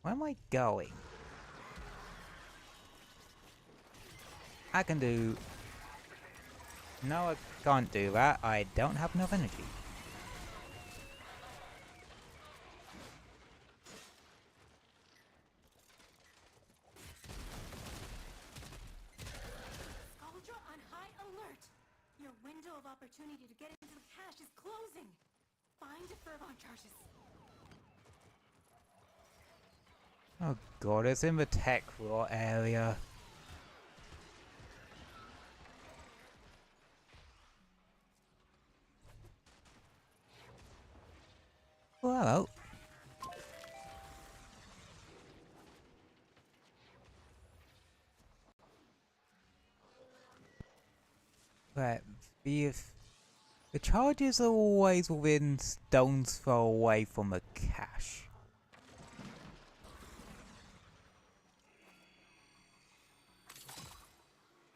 Where am I going? I can do... No, I can't do that. I don't have enough energy. Skuldra on high alert! Your window of opportunity to get into the cache is closing! Find Fervon charges. Oh god, it's in the tech raw area. Well, hello. Right, the charges are always within stone's throw away from a cache.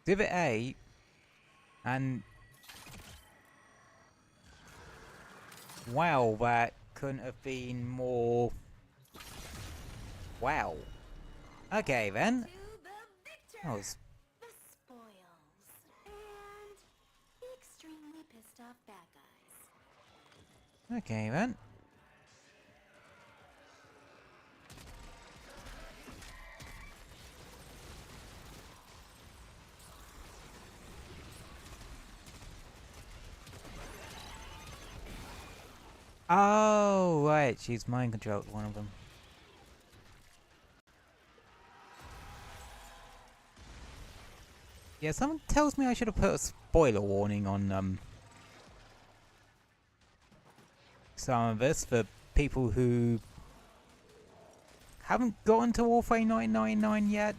Divot A, and wow, that couldn't have been more. Wow. Okay then. To the victor! That was The spoils. And the extremely pissed off bad guys. okay then. Oh, right, she's mind controlled one of them. Yeah, someone tells me I should have put a spoiler warning on some of this for people who haven't gotten to Warframe 999 yet.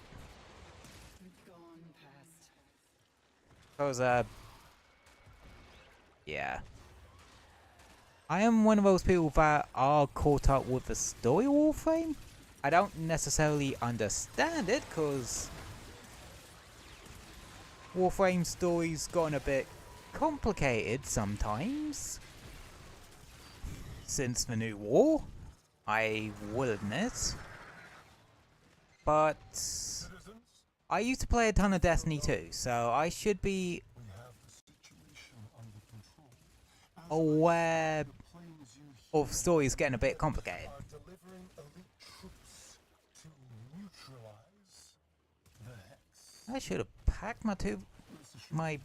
Gone past. Because, yeah. I am one of those people that are caught up with the story of Warframe. I don't necessarily understand it, because Warframe story's gotten a bit complicated sometimes. Since the new war, I will admit. But Citizens, I used to play a ton of Destiny 2, so I should be we have the aware The planes you of stories getting a bit complicated. are delivering elite troops to neutralize the Hex. I should have packed my my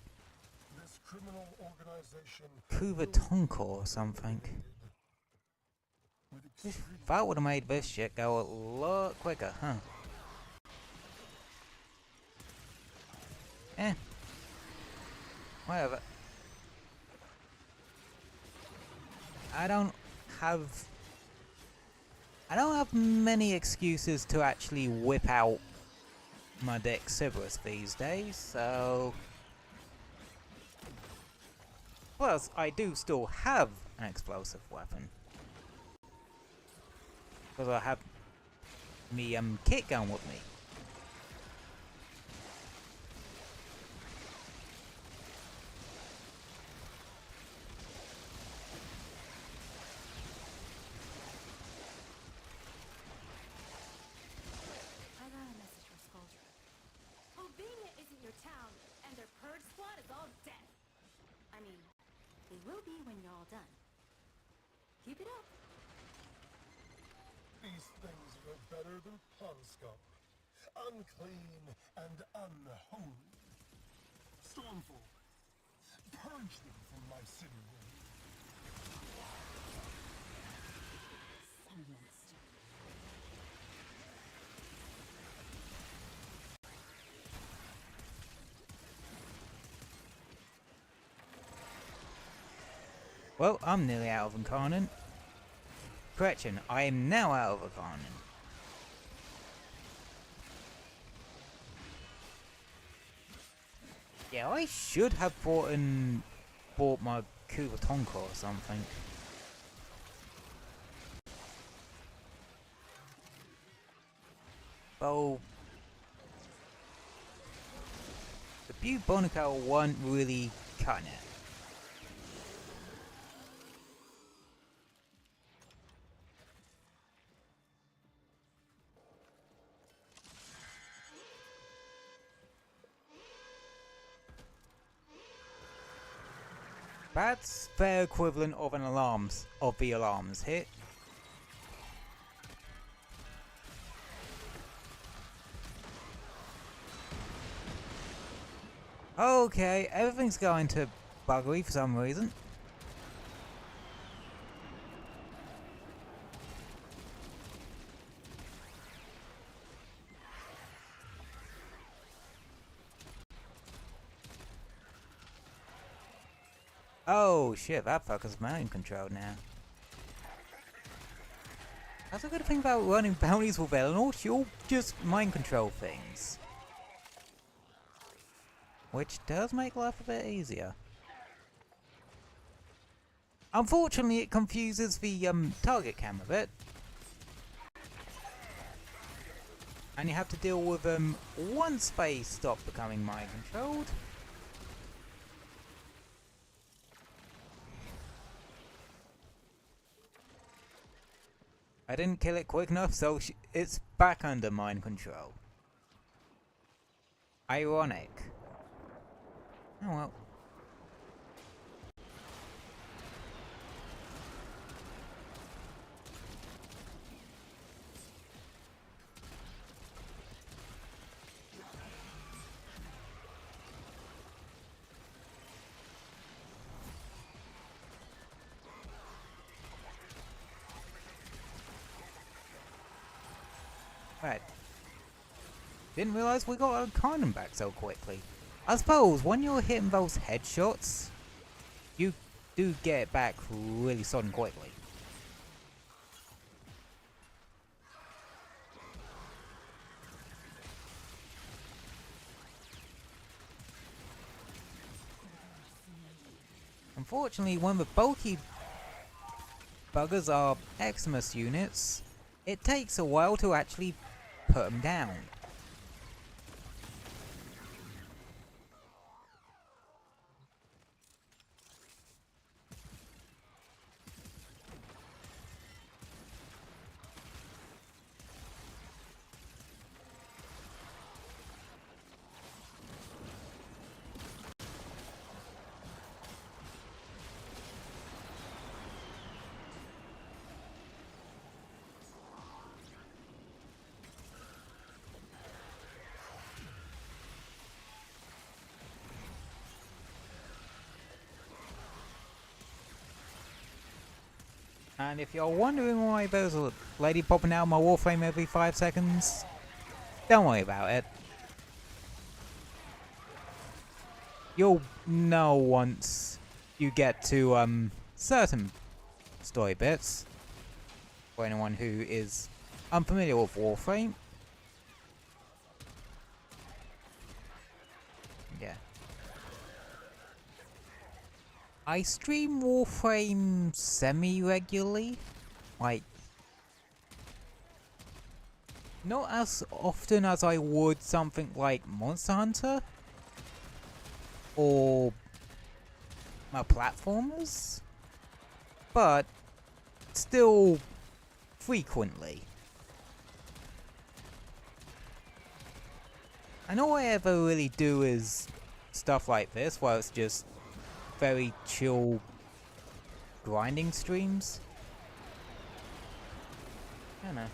This criminal organization Kuvatonko or something. with extreme That would have made this shit go a lot quicker, huh? Eh. Whatever. I don't have many excuses to actually whip out my Dexibris these days, so... Plus, I do still have an explosive weapon. Because I have me kit gun with me. I got a message from Skuldra. Albania isn't your town, and their purge squad is all dead. I mean, they will be when you're all done. Keep it up. These things were better than Ponscom. Unclean and unholy. Stormfall, purge them from my city room. Silenced. Well, I'm nearly out of Incarnate. Correction, I am now out of Incarnate. Yeah, I should have bought my Kuvatonko or something. Oh, the Bubonico weren't really cutting it. That's their equivalent of the alarms hit. Okay, everything's going to buggery for some reason. Oh shit, that fucker's mind control now. That's a good thing about running bounties with Eleanor, she'll just mind control things. Which does make life a bit easier. Unfortunately, it confuses the target cam a bit. And you have to deal with them once they stop becoming mind controlled. I didn't kill it quick enough, so it's back under mind control. Ironic. Oh well. Right. Didn't realise we got our cannon back so quickly. I suppose when you're hitting those headshots, you do get it back really sudden quickly. Unfortunately, when the bulky buggers are Xmas units, it takes a while to actually put them down. And if you're wondering why there's a lady popping out of my Warframe every 5 seconds, don't worry about it. You'll know once you get to certain story bits. For anyone who is unfamiliar with Warframe. Yeah. I stream Warframe semi-regularly. Like, not as often as I would something like Monster Hunter. Or my platformers. But still frequently. And all I ever really do is stuff like this, where it's just very chill grinding streams. I don't know.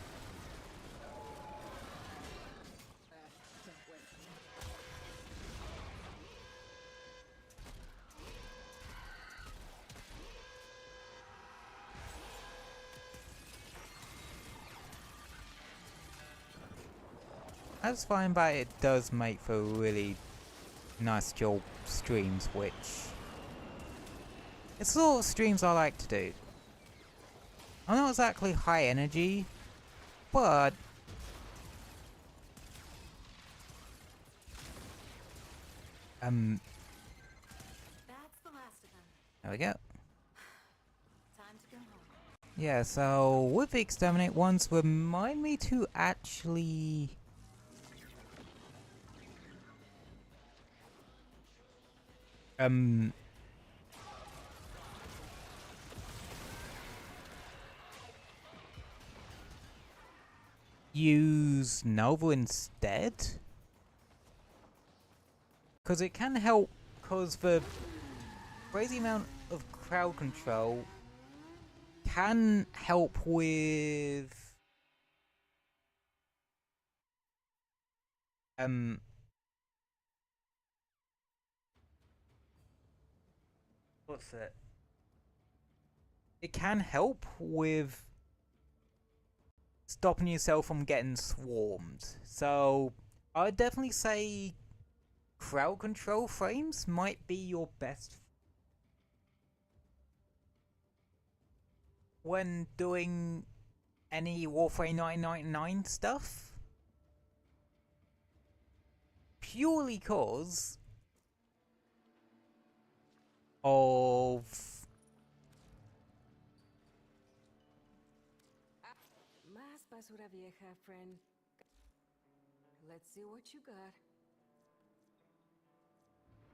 That's fine, but it does make for really nice chill streams, which it's the sort of streams I like to do. I'm not exactly high energy, but That's the last of them. there we go. Time to go home. Yeah, so with the exterminate ones, remind me to actually use Nova instead, because it can help, because the crazy amount of crowd control can help with what's it? It can help with stopping yourself from getting swarmed. So I'd definitely say crowd control frames might be your best when doing any Warframe 999 stuff. Purely cause of Más basura vieja, friend. Let's see what you got.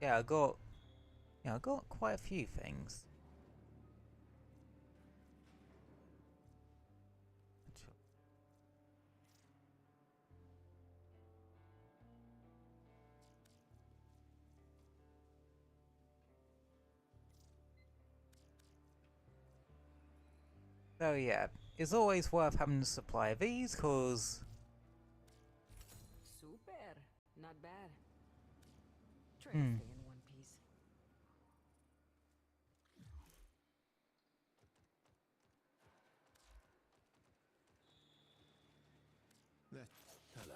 I got quite a few things. So yeah, it's always worth having a supply of these, cause Super. Not bad. Try to stay in one piece. Hello.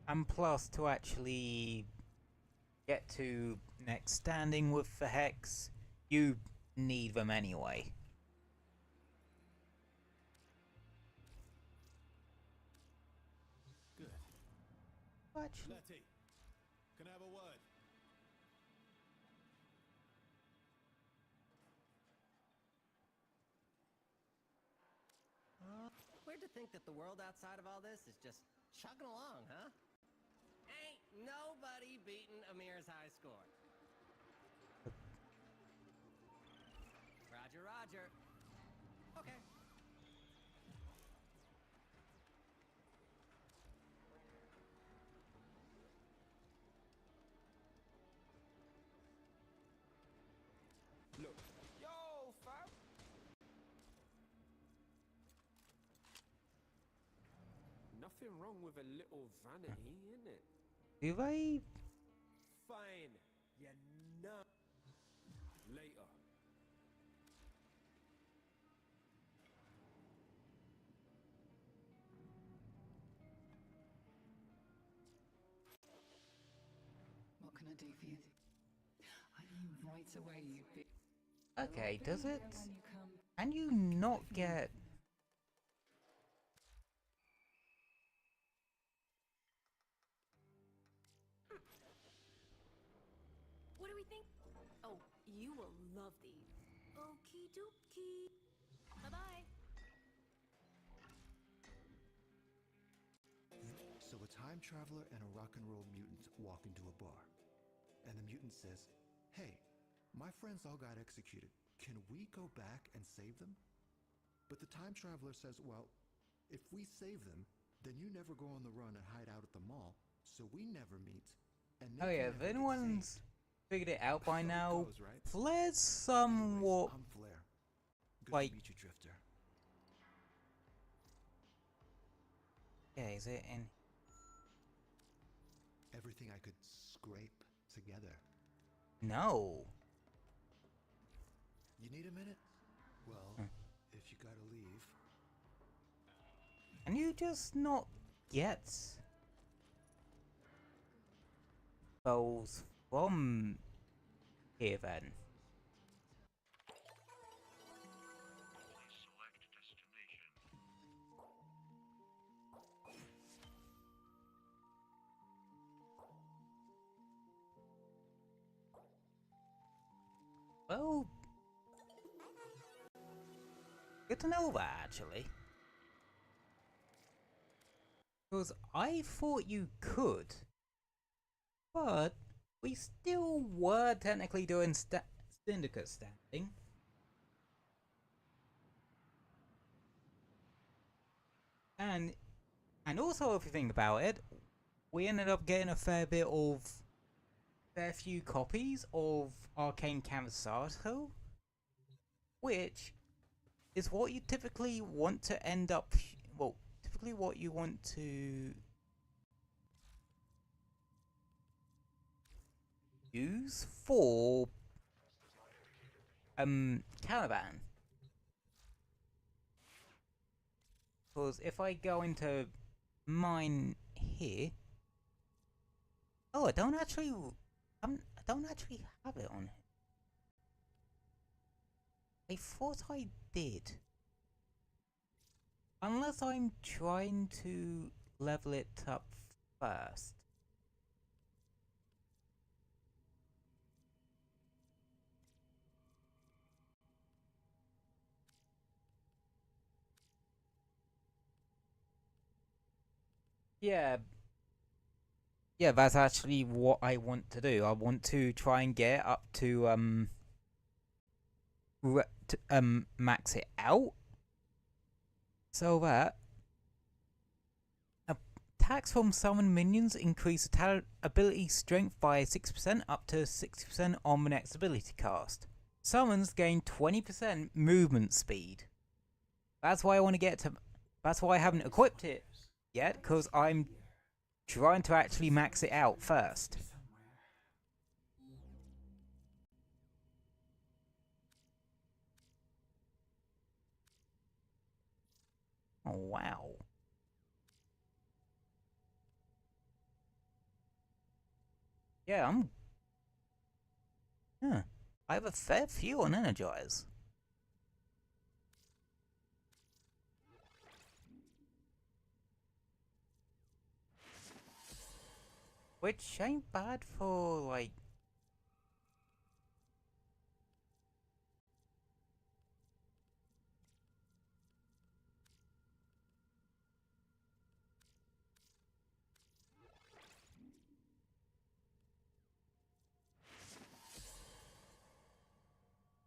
and plus to actually get to next standing with the hex, you need them anyway. Good. Actually, Letty, can I have a word? Weird to think that the world outside of all this is just chugging along, huh? Ain't nobody beating Amir's high score. Roger, roger. Okay. Look. Yo, fam. Nothing wrong with a little vanity, innit? do they? Fine. You Later. What can I do for you? I knew right away you'd be. Okay, does it? When you come. Can you not get... What do we think? Oh, you will love these. Okie dokie. Bye-bye. So a time traveler and a rock and roll mutant walk into a bar. And the mutant says, "Hey, my friends all got executed. Can we go back and save them?" But the time traveler says, "Well, if we save them, then you never go on the run and hide out at the mall, so we never meet." And Oh they yeah, can if never get anyone's saved. figured it out by That's how now, it goes, right? Flair's somewhat... Anyways, I'm Flair. Good like- to meet you, Drifter. Yeah, is it in... Everything I could scrape together. No. You need a minute? Well, Hmm. if you gotta leave. Can you just not get... those from here then? Well, good to know that actually. Because I thought you could, but we still were technically doing syndicate standing. And also, if you think about it, we ended up getting a fair few copies of Arcane Cavasato, which is what you typically want to end up, well, typically what you want to use for Caliban. Because if I go into mine here, oh, I don't actually have it on. I thought I did. Unless I'm trying to level it up first. Yeah. Yeah, that's actually what I want to do. I want to try and get up to max it out so that attacks from summoned minions increase ability strength by 6% up to 60% on the next ability cast. Summons gain 20% movement speed. That's why I want to get to. That's why I haven't equipped it yet, because I'm trying to actually max it out first. Oh, wow. Yeah, I have a fair few on Energize. Which ain't bad for, like...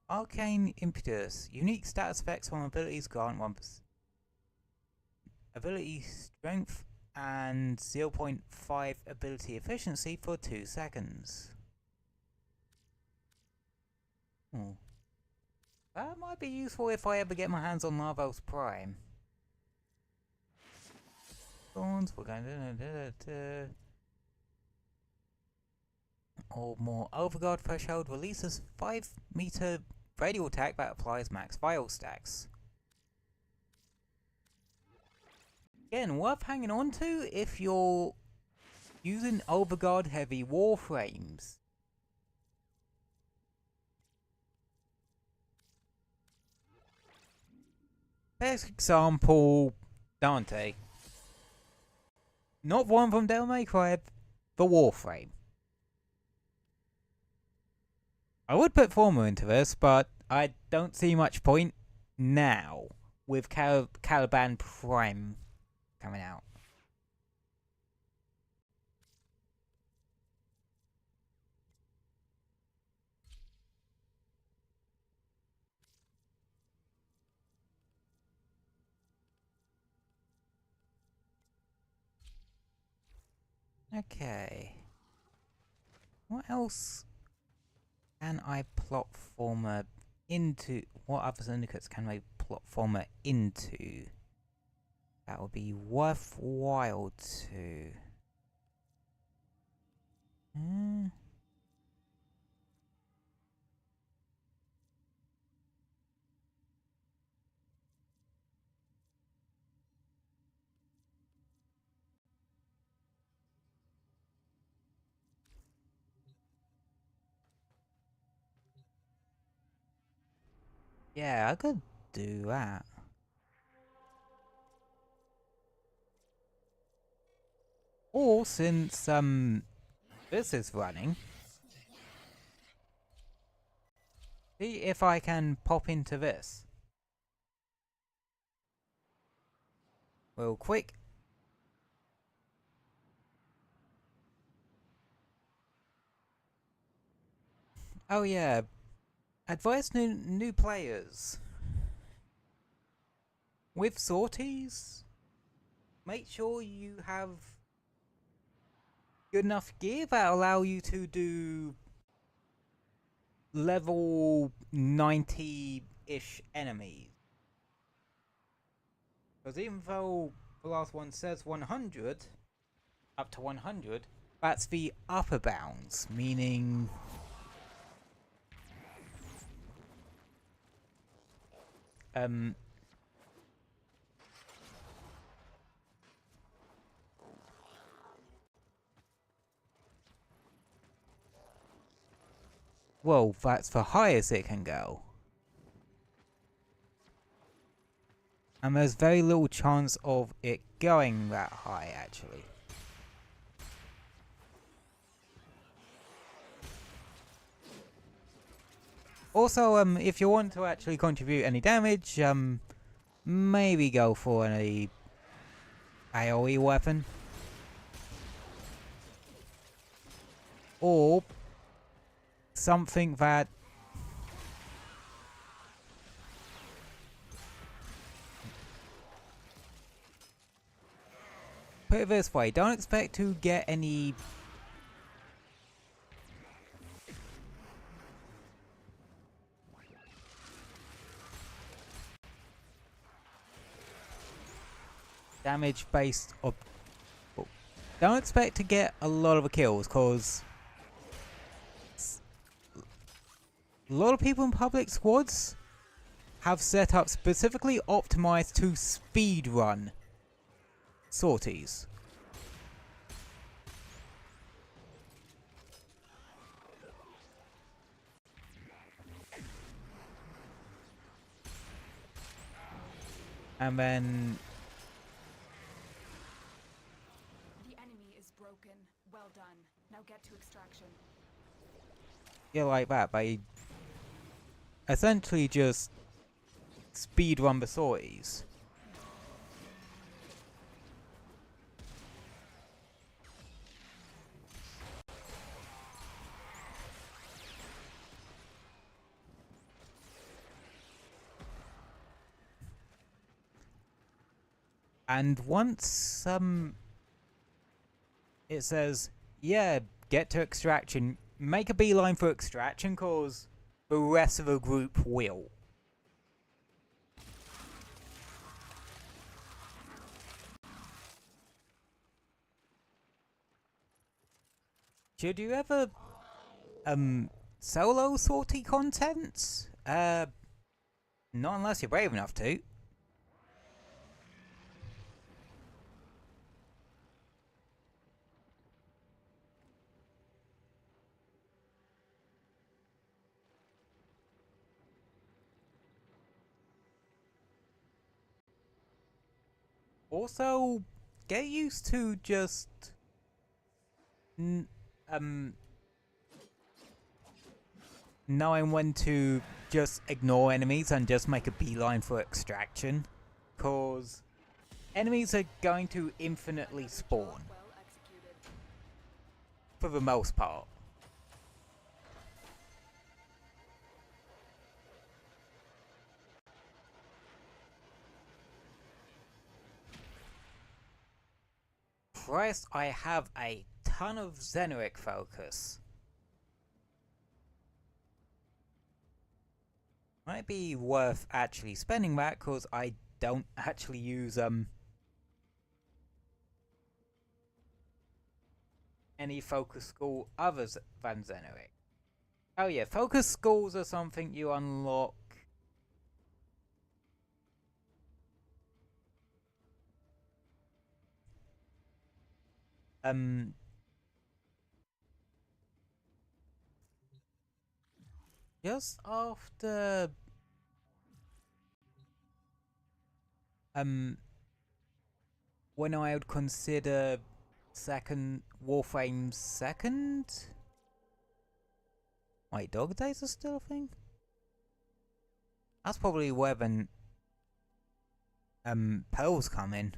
Arcane Impetus. Unique status effects from abilities grant 1%. Ability strength and 0.5 ability efficiency for 2 seconds. That might be useful if I ever get my hands on Larval's Prime. Thorns, we're going to... or more. Overguard threshold releases 5-meter radial attack that applies max vial stacks. Again, worth hanging on to if you're using Overguard heavy Warframes. Best example, Dante. Not one from Devil May Cry, the Warframe. I would put Former into this, but I don't see much point now with Caliban Prime coming out. Okay. What else can I plot Former into? What other syndicates can I plot Former into? That would be worthwhile to. Yeah, I could do that. Or since this is running, see if I can pop into this real quick. Oh yeah, advice new players with sorties. Make sure you have good enough gear that allow you to do level 90-ish enemies. Because even though the last one says 100, up to 100, that's the upper bounds, meaning well, that's the highest it can go. And there's very little chance of it going that high, actually. Also, if you want to actually contribute any damage, maybe go for an AoE weapon. Or something that put it this way, don't expect to get any damage based on. Don't expect to get a lot of kills, cause a lot of people in public squads have set up specifically optimized to speedrun sorties. And then The enemy is broken. Well done. Now get to extraction. yeah, like that, they essentially just speedrun the sorties. And once it says, yeah, get to extraction, make a beeline for extraction, cause the rest of the group will. Should you ever solo sortie content? Not unless you're brave enough to. Also, get used to just knowing when to just ignore enemies and just make a beeline for extraction, cause enemies are going to infinitely spawn for the most part. Christ, I have a ton of Xeneric focus. Might be worth actually spending that, cause I don't actually use any focus school other than Xeneric. Oh yeah, focus schools are something you unlock just after when I would consider Warframe second. Wait, dog days are still a thing? That's probably where the pearls come in.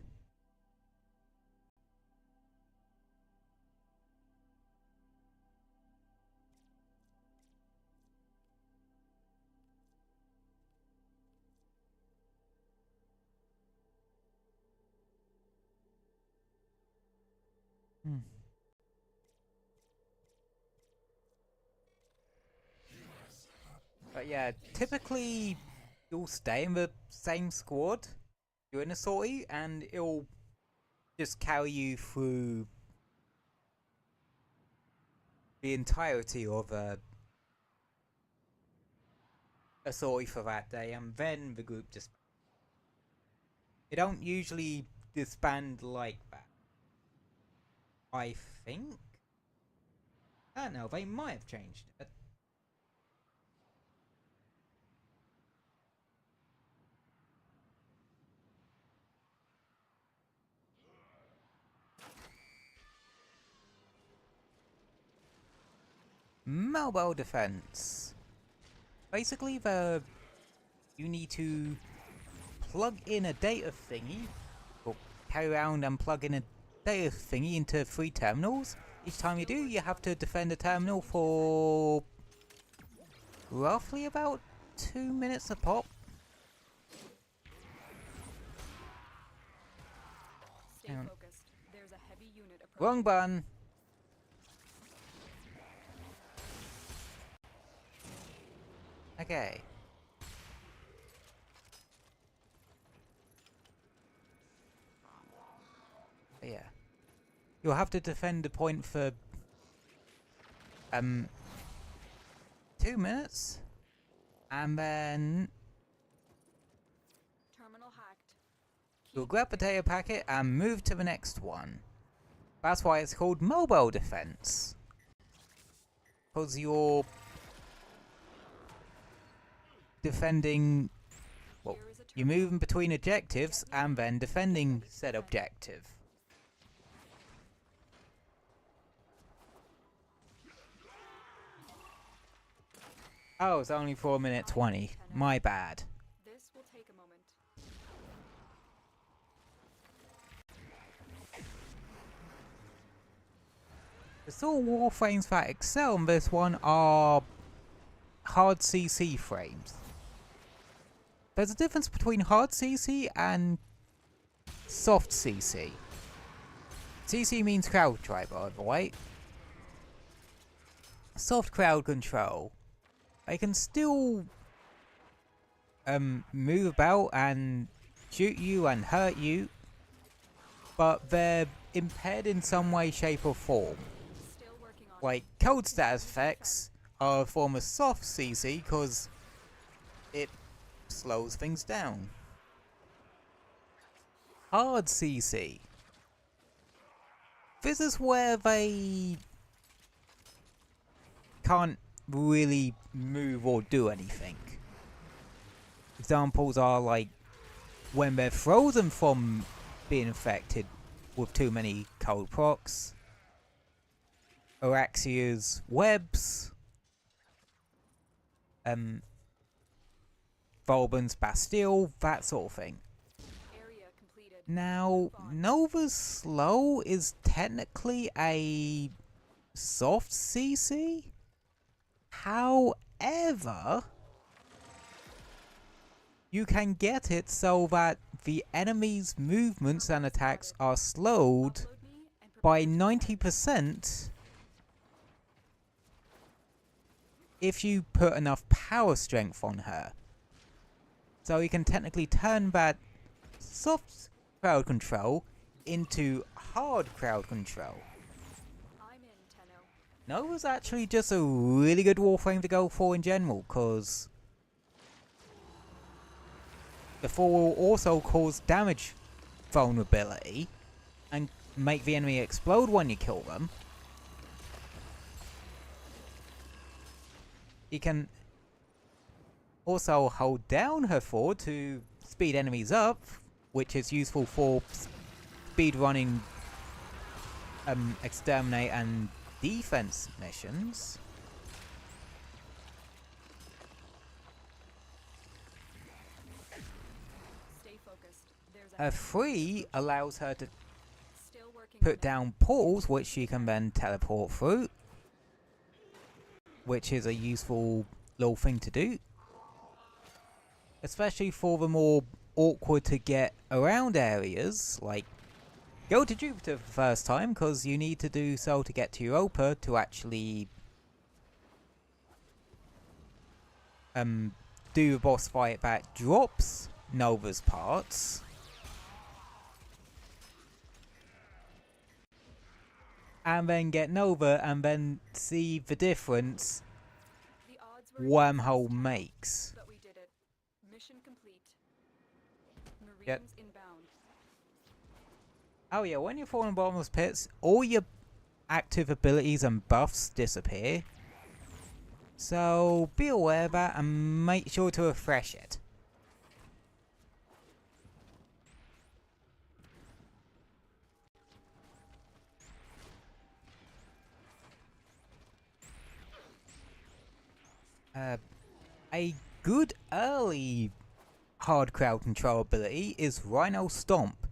But yeah, typically you'll stay in the same squad during a sortie, and it'll just carry you through the entirety of a sortie for that day, and then the group just. They don't usually disband like that. I think. I don't know, they might have changed it. Mobile defense. Basically, you need to plug in a data thingy, or carry around and plug in a data thingy into 3 terminals. Each time you do, you have to defend a terminal for roughly about 2 minutes a pop. Stay focused. There's a heavy unit approaching. Wrong button. Okay. Yeah. You'll have to defend the point for 2 minutes, and then Terminal hacked. you'll grab the data packet and move to the next one. That's why it's called mobile defense. Because you're defending, well, you're moving between objectives and then defending said objective. Oh, it's only 4 minutes 20. My bad. This will take a moment. The sort of warframes that excel on this one are hard CC frames. There's a difference between hard CC and soft CC. CC means crowd try, by the way. Soft crowd control. They can still move about and shoot you and hurt you, but they're impaired in some way, shape or form. Like code status effects are a form of soft CC because it slows things down. Hard CC. This is where they can't really move or do anything. Examples are like when they're frozen from being infected with too many cold procs, Araxia's webs, Volbin's Bastille, that sort of thing. Now, Nova's Slow is technically a soft CC. However, you can get it so that the enemy's movements and attacks are slowed by 90% if you put enough power strength on her. So you can technically turn that soft crowd control into hard crowd control. Nova's actually just a really good Warframe to go for in general, because the 4 will also cause damage vulnerability and make the enemy explode when you kill them. You can also hold down her 4 to speed enemies up, which is useful for speed running exterminate and defense missions. Her 3 allows her to put down portals, which she can then teleport through, which is a useful little thing to do, especially for the more awkward to get around areas, like go to Jupiter for the first time, because you need to do so to get to Europa to actually do a boss fight that drops Nova's parts. And then get Nova and then see the difference Wormhole makes. Yep. Oh yeah, when you fall in bottomless pits, all your active abilities and buffs disappear. So be aware of that and make sure to refresh it. A good early hard crowd control ability is Rhino Stomp.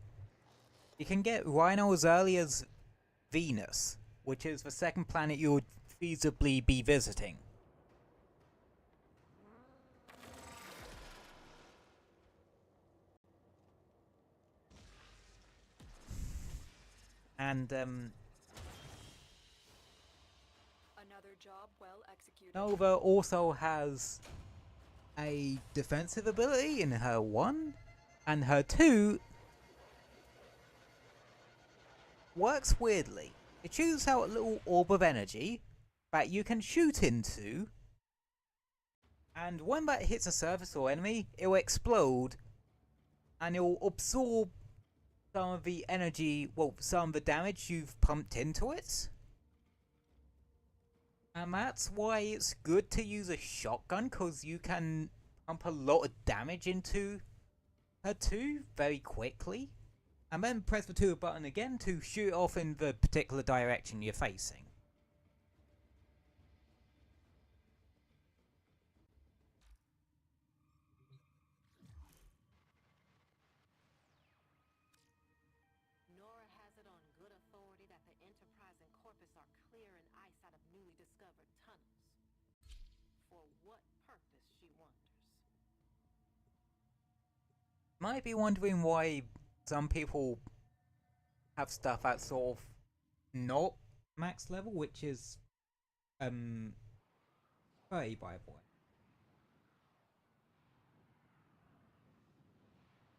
You can get Rhino as early as Venus, which is the second planet you would feasibly be visiting. And job well executed. Nova also has a defensive ability in her 1, and her 2 works weirdly. It shoots out a little orb of energy that you can shoot into, and when that hits a surface or enemy, it will explode and it will absorb some of the energy, well, some of the damage you've pumped into it. And that's why it's good to use a shotgun, because you can pump a lot of damage into her 2 very quickly. And then press the 2 button again to shoot off in the particular direction you're facing. Nora has it on good authority that the Enterprise and Corpus are clearing ice out of newly discovered tunnels. For what purpose, she wonders. Might be wondering why some people have stuff at sort of not max level, which is 30 by the way.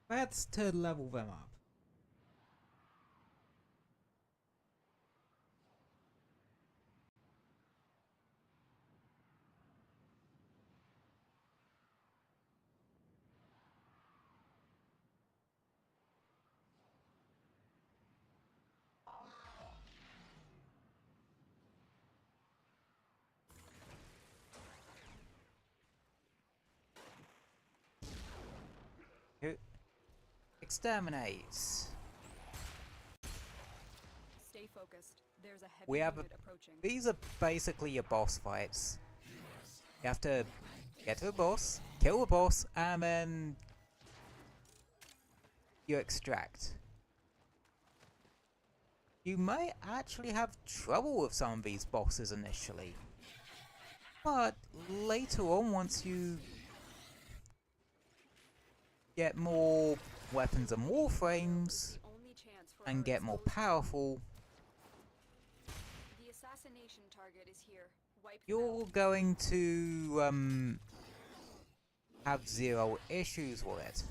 That's to level them up. Exterminate. Stay focused. There's a heavy We have unit approaching. these are basically your boss fights. You have to get to the boss, kill the boss, and then you extract. You might actually have trouble with some of these bosses initially, but later on, once you get more weapons and warframes Only chance for and our get more exposed- powerful, The assassination target is here. Wipe them you're out. going to have zero issues with it.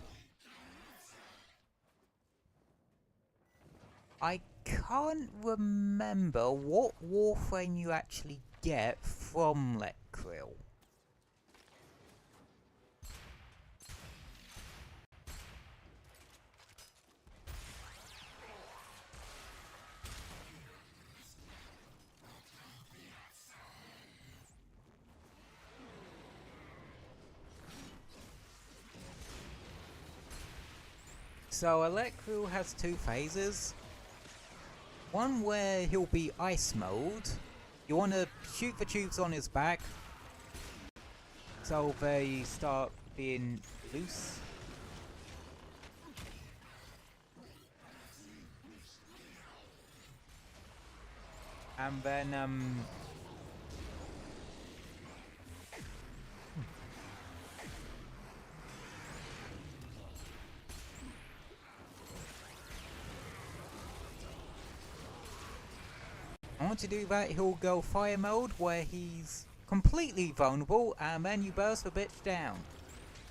I can't remember what warframe you actually get from Let Krill. So Electro has two phases. One where he'll be ice mode. You want to shoot the tubes on his back so they start being loose. And then once you do that, he'll go fire mode where he's completely vulnerable, and then you burst the bitch down.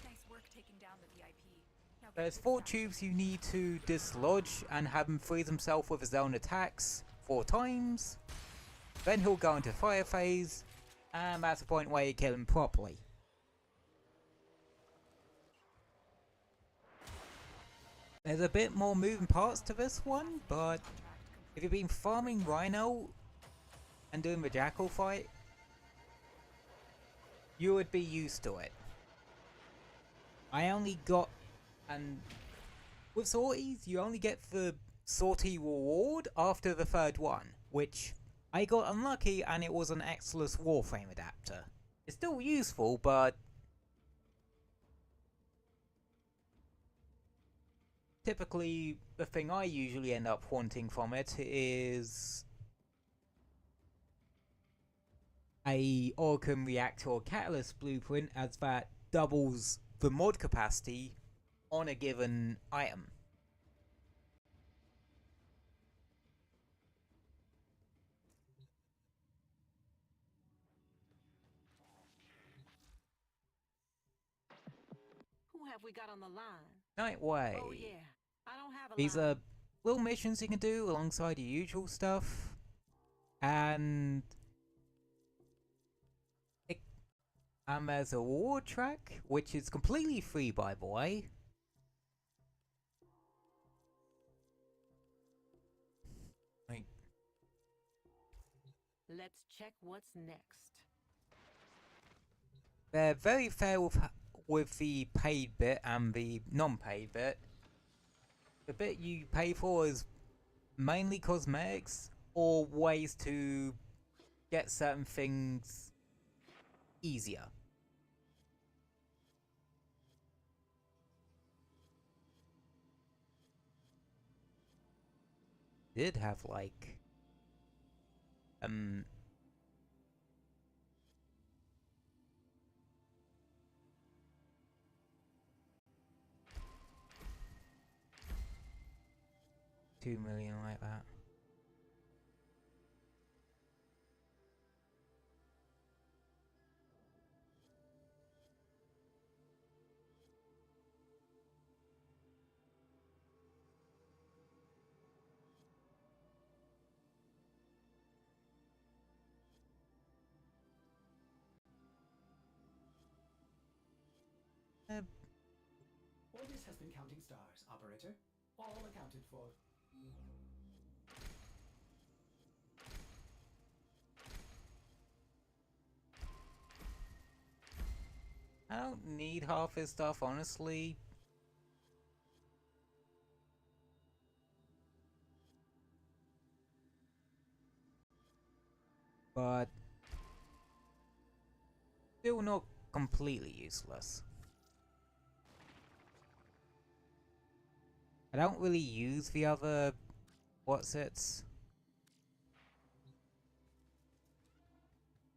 Nice work taking down the VIP. Now get There's to the 4 stash. tubes you need to dislodge and have him freeze himself with his own attacks 4 times. Then he'll go into fire phase, and that's the point where you kill him properly. There's a bit more moving parts to this one, but if you've been farming Rhino and doing the Jackal fight, you would be used to it. I only got, and with sorties, you only get the sortie reward after the 3rd one, which I got unlucky and it was an Exilus Warframe adapter. It's still useful, but typically the thing I usually end up wanting from it is a Oricum reactor or catalyst blueprint, as that doubles the mod capacity on a given item. Who have we got on the line? Nightway. Oh yeah, I don't have a These line. are little missions you can do alongside your usual stuff. And there's a reward track, which is completely free, by the way. Like, Let's check what's next. they're very fair with the paid bit and the non-paid bit. The bit you pay for is mainly cosmetics or ways to get certain things easier. Did have like $2 million like that. Orbis has been counting stars, operator. All accounted for. I don't need half his stuff, honestly. but still not completely useless. I don't really use the other what's-its,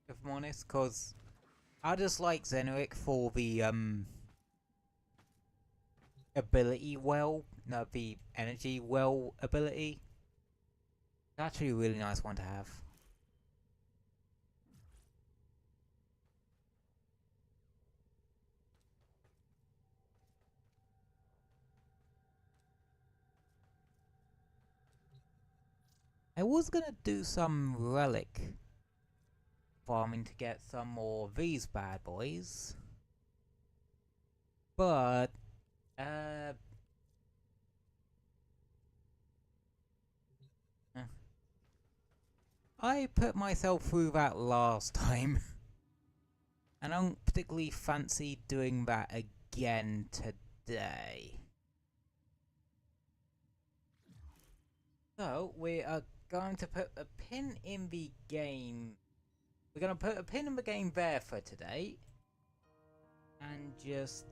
if I'm honest, because I just like Xenoric for the ability well, no, the energy well ability. It's actually a really nice one to have. I was gonna do some relic farming to get some more of these bad boys, but I put myself through that last time, and I don't particularly fancy doing that again today. So we are going to put a pin in the game. We're going to put a pin in the game there for today, and just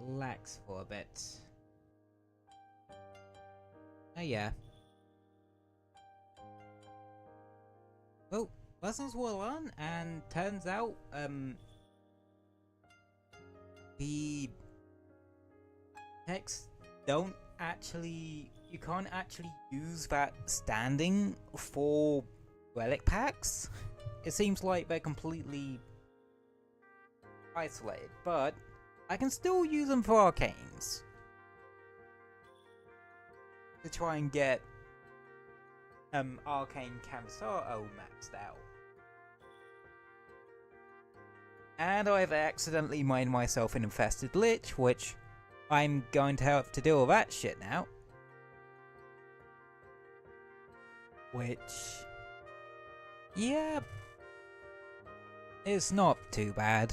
relax for a bit. Oh yeah. Well, lessons were learned, and turns out, the text don't actually, you can't actually use that standing for relic packs. It seems like they're completely isolated, but I can still use them for arcanes to try and get Arcane Camisaro maxed out. And I've accidentally mined myself an infested lich, which I'm going to have to deal with that shit now. Which, yeah, it's not too bad.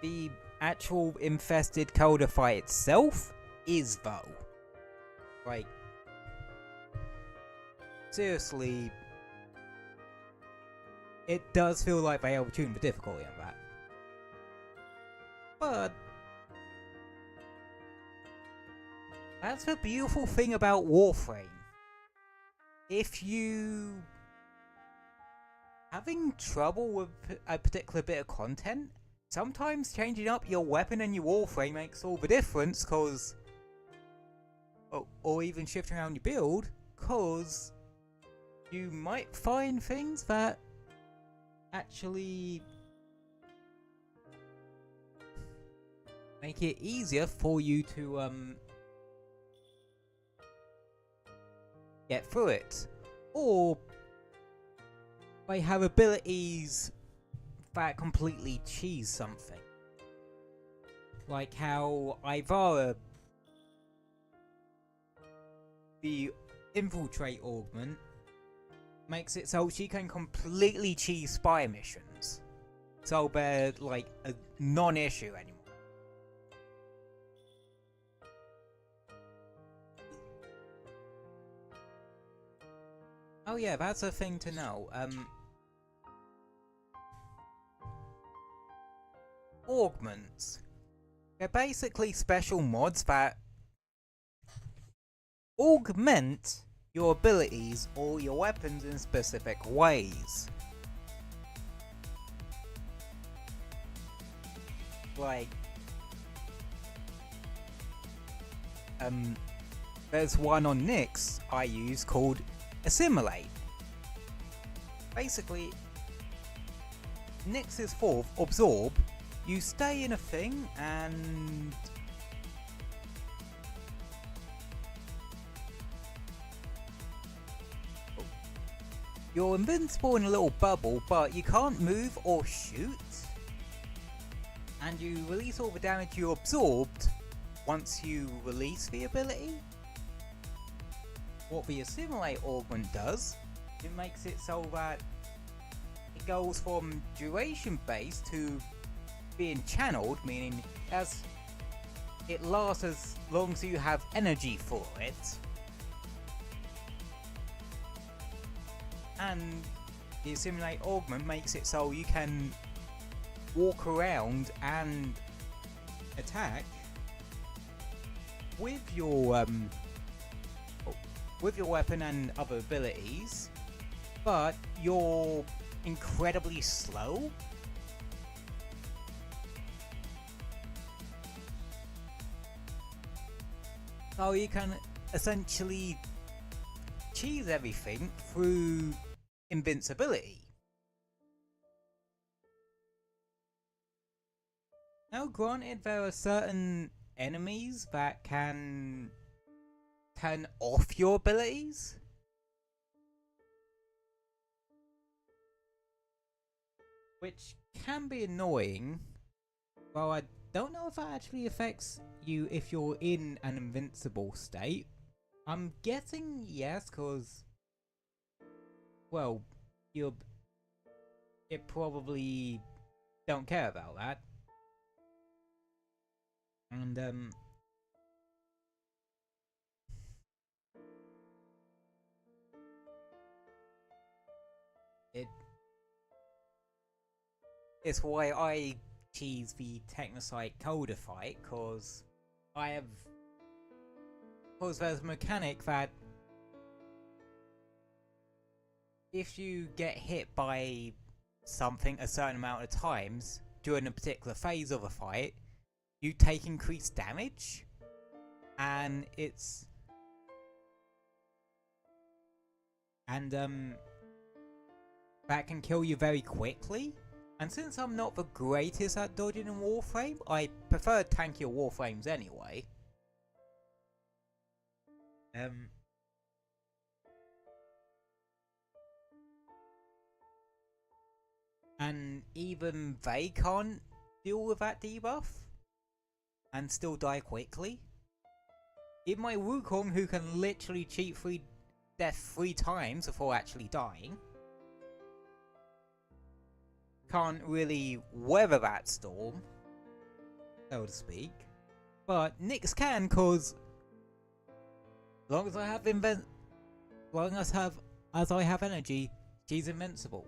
The actual infested Coldify itself is though. Like, seriously, it does feel like they overtuned the difficulty on that. But that's the beautiful thing about Warframe. If you having trouble with a particular bit of content, sometimes changing up your weapon and your Warframe makes all the difference, cause or even shifting around your build, cause you might find things that actually make it easier for you to get through it, or they have abilities that completely cheese something, like how Ivara, the infiltrate augment, makes it so she can completely cheese spy missions, so they're like a non-issue anymore. Oh yeah, that's a thing to know. Augments. They're basically special mods that augment your abilities or your weapons in specific ways. Like, there's one on Nyx I use called Assimilate. Basically, Nyx's fourth, Absorb, you stay in a thing and you're invincible in a little bubble, but you can't move or shoot, and you release all the damage you absorbed once you release the ability. What the Assimilate augment does, it makes it so that it goes from duration based to being channeled, meaning as it lasts as long as you have energy for it. And the Simulate Augment makes it so you can walk around and attack with your weapon and other abilities, but you're incredibly slow. So you can essentially cheese everything through invincibility. Now granted, there are certain enemies that can turn off your abilities, which can be annoying. Well, I don't know if that actually affects you if you're in an invincible state. I'm guessing yes, cause well, it probably don't care about that. And it's why I choose the Technocyte Coda fight, cause there's a mechanic that if you get hit by something a certain amount of times during a particular phase of a fight, you take increased damage, and that can kill you very quickly. And since I'm not the greatest at dodging in Warframe, I prefer tankier Warframes anyway. And even they can't deal with that debuff and still die quickly. Even my Wukong, who can literally cheat death 3 times before actually dying, can't really weather that storm, so to speak. But Nyx can, cause as long as I have energy, she's invincible.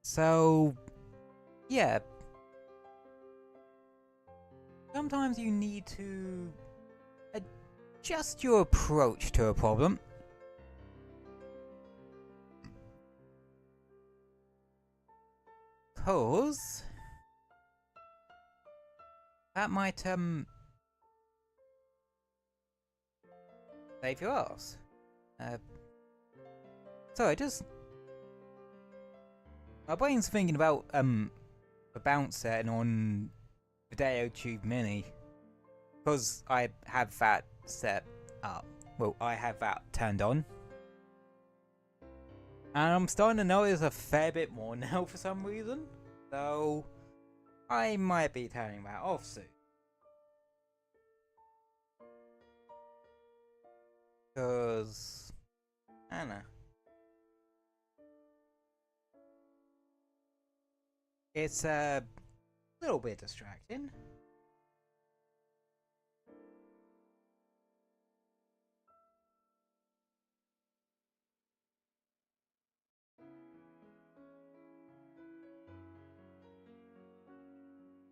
So yeah, sometimes you need to adjust your approach to a problem. Cause that might save your ass. Sorry, my brain's thinking about a bounce setting on Video Tube Mini, because I have that set up. Well, I have that turned on, and I'm starting to notice a fair bit more now for some reason. So I might be turning that off soon. Cause I don't know. It's a little bit distracting.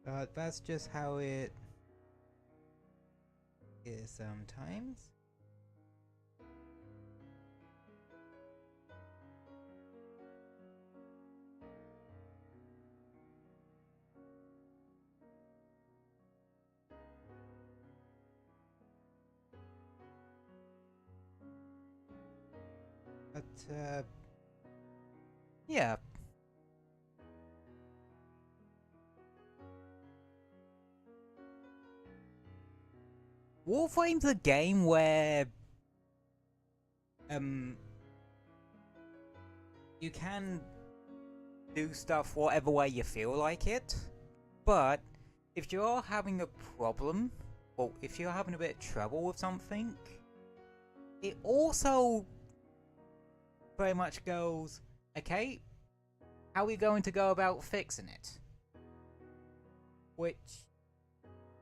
But that's just how it is sometimes. But yeah. Warframe's a game where you can do stuff whatever way you feel like it, but if you're having a problem, or if you're having a bit of trouble with something, it also very much goes, okay, how are we going to go about fixing it? Which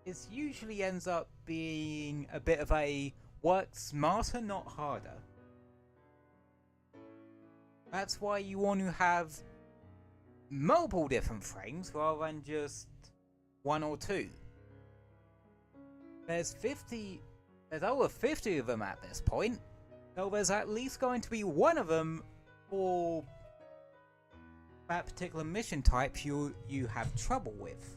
This usually ends up being a bit of a work smarter, not harder. That's why you want to have multiple different frames rather than just one or two. There's over 50 of them at this point, so there's at least going to be one of them for that particular mission type you have trouble with.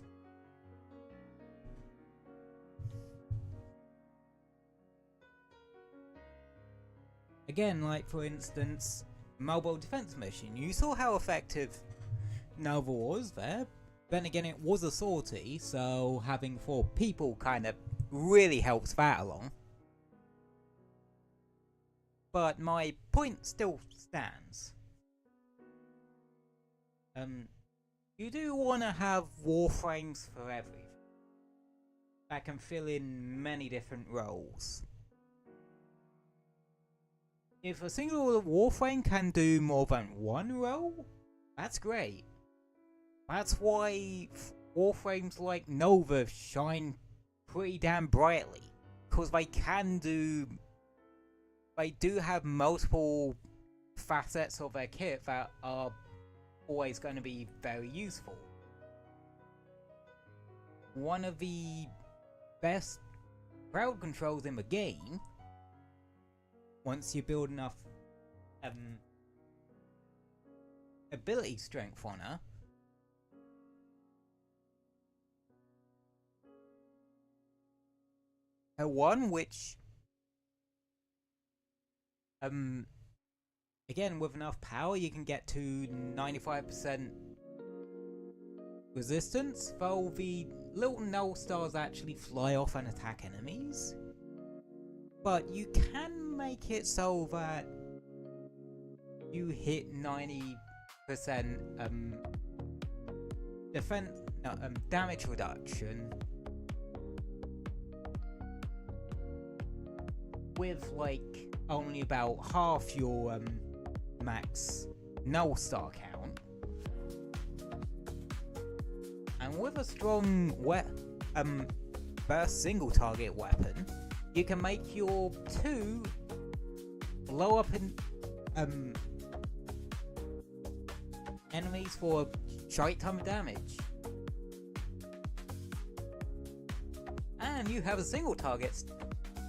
Again, like for instance, mobile defense mission. You saw how effective Nova was there. Then again, it was a sortie, so having 4 people kind of really helps that along. But my point still stands. You do want to have warframes for everything that can fill in many different roles. If a single warframe can do more than one role, that's great. That's why warframes like Nova shine pretty damn brightly, because they do have multiple facets of their kit that are always going to be very useful. One of the best crowd controls in the game, once you build enough ability strength on her, one which again, with enough power you can get to 95% resistance, though the little null stars actually fly off and attack enemies. But you can make it so that you hit 90% damage reduction with like only about half your max null star count. And with a strong burst single target weapon, you can make your 2 blow up in enemies for a shite ton of damage. And you have a single target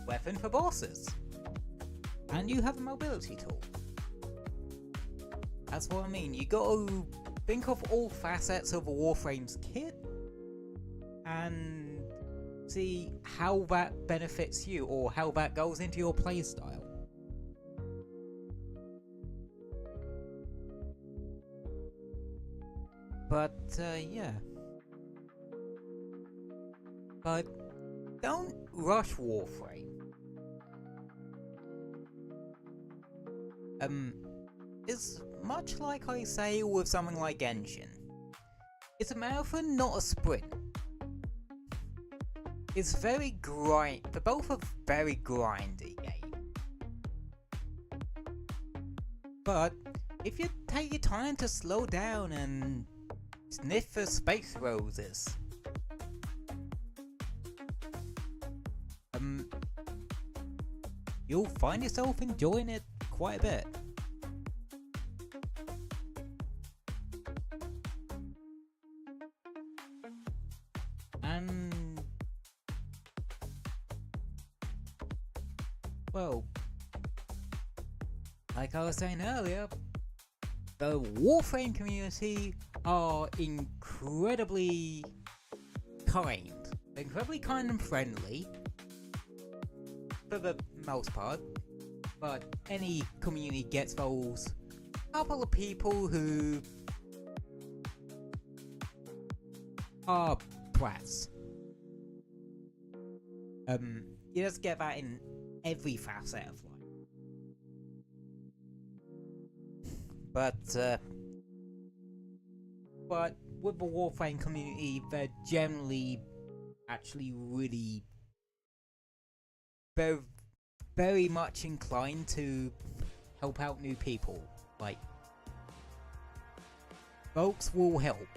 weapon for bosses. And you have a mobility tool. That's what I mean. You gotta think of all facets of a Warframe's kit and see how that benefits you or how that goes into your playstyle. But yeah. But don't rush Warframe. It's much like I say with something like Genshin. It's a marathon, not a sprint. It's very they're both a very grindy game. But if you take your time to slow down and sniff the space roses, you'll find yourself enjoying it quite a bit. And well, like I was saying earlier, the Warframe community are incredibly kind and friendly for the most part, but any community gets those couple of people who are twats. You just get that in every facet of life. But with the Warframe community, they're generally actually really very, very much inclined to help out new people. Like, folks will help.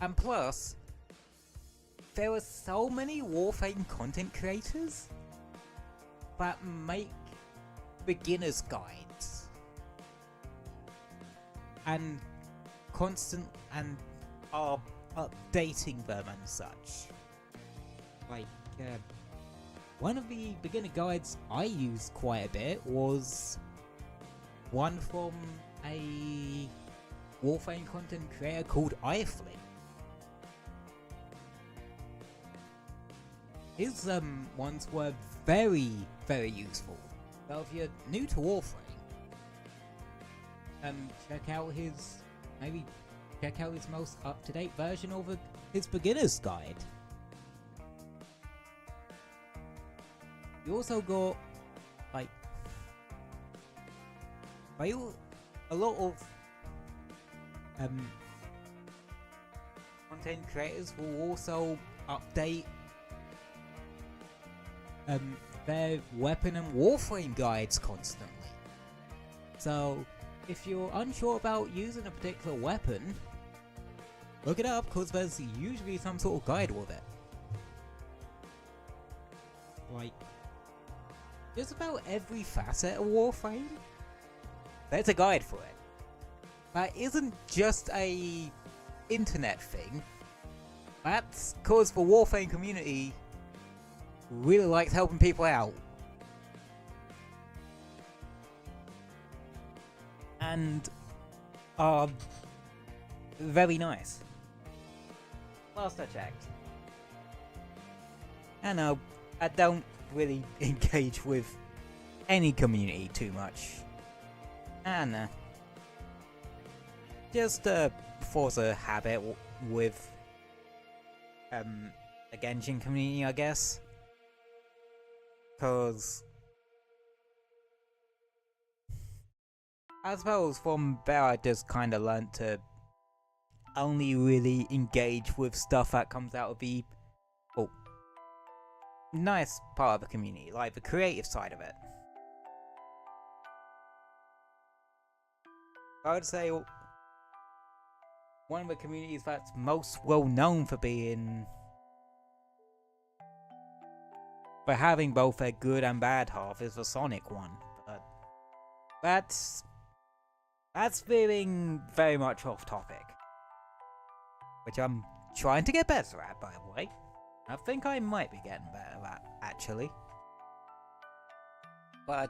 And plus, there are so many Warframe content creators that make beginner's guides and are updating them and such. Like, one of the beginner guides I used quite a bit was one from a Warframe content creator called iFlip. His ones were very, very useful. So if you're new to Warframe, check out his most up-to-date version of his beginner's guide. You also got like a lot of content creators will also update their weapon and Warframe guides constantly. So if you're unsure about using a particular weapon, look it up, because there's usually some sort of guide with it. Like, just about every facet of Warframe, there's a guide for it. That isn't just a internet thing. That's because the Warframe community really likes helping people out. And are very nice. Last I checked. I know, I don't really engage with any community too much. And just force a habit with the Genshin community, I guess. Cause I suppose from there I just kinda learnt to only really engage with stuff that comes out of the nice part of the community, like the creative side of it. I would say one of the communities that's most well known for having both their good and bad half is the Sonic one, but that's veering very much off topic, which I'm trying to get better at, by the way. I think I might be getting better at, actually. But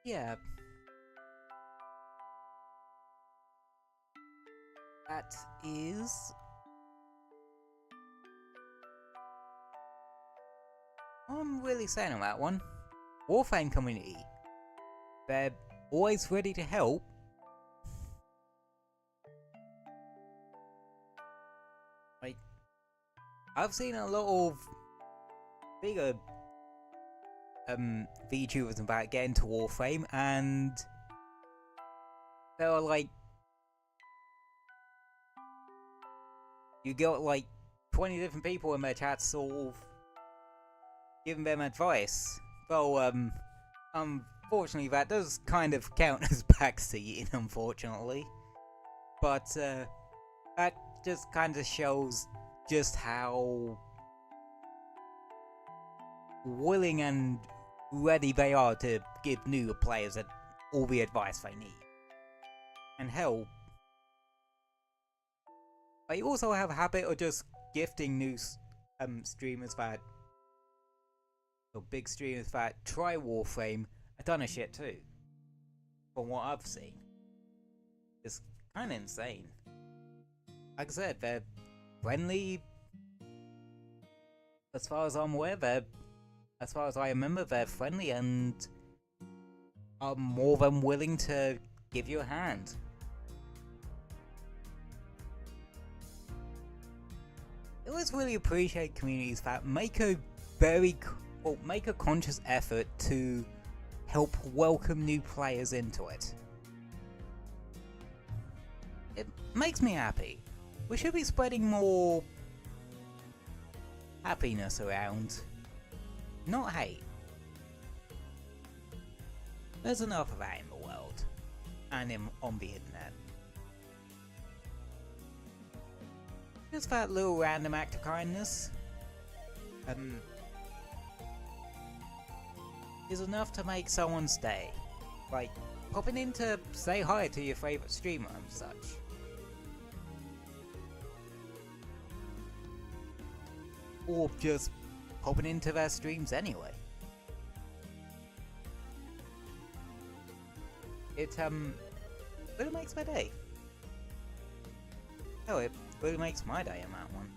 yeah, that is all I'm really saying on that one. Warframe community, they're always ready to help. Like, I've seen a lot of bigger VTubers about getting to Warframe, and they were like, you got like 20 different people in their chat sort of giving them advice. Well, unfortunately that does kind of count as backseating, unfortunately. But that just kind of shows just how willing and ready they are to give new players all the advice they need and help. They also have a habit of just gifting new streamers that, or big streamers that try Warframe a ton of shit too, from what I've seen. It's kind of insane. Like I said, they're friendly. As far as I'm aware, as far as I remember, they're friendly and are more than willing to give you a hand. I always really appreciate communities that make a conscious effort to help welcome new players into it. It makes me happy. We should be spreading more happiness around, not hate. There's enough of that in the world, and on the internet. just that little random act of kindness is enough to make someone stay. Like popping in to say hi to your favourite streamer and such. Or just popping into their streams anyway. It really makes my day. Oh, it really makes my day on that one.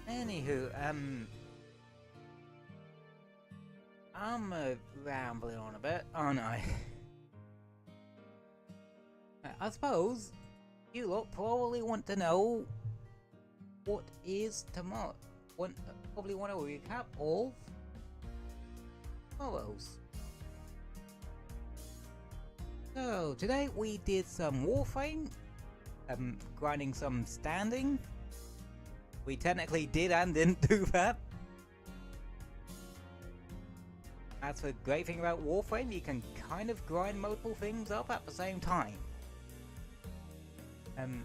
Anywho, I'm rambling on a bit, aren't I? I suppose you lot probably want to know what is tomorrow. Probably want a recap of tomorrow's. So today we did some Warframe, grinding some standing. We technically did and didn't do that. That's the great thing about Warframe, you can kind of grind multiple things up at the same time. And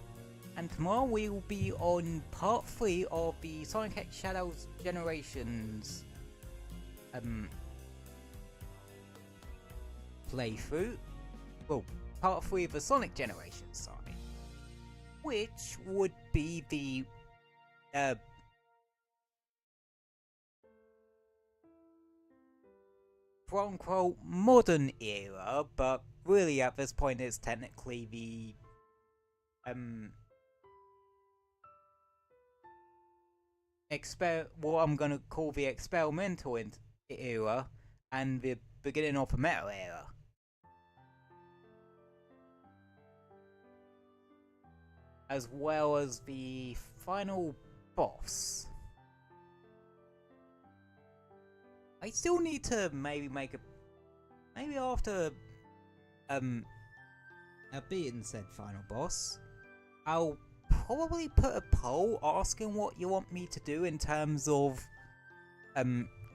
tomorrow we will be on part 3 of the Sonic X Shadows Generations playthrough. Well, part 3 of the Sonic Generations side, which would be the quote-unquote modern era, but really at this point it's technically the what I'm gonna call the experimental era and the beginning of the meta era. As well as the final boss. I still need to maybe after beating said final boss, I'll probably put a poll asking what you want me to do in terms of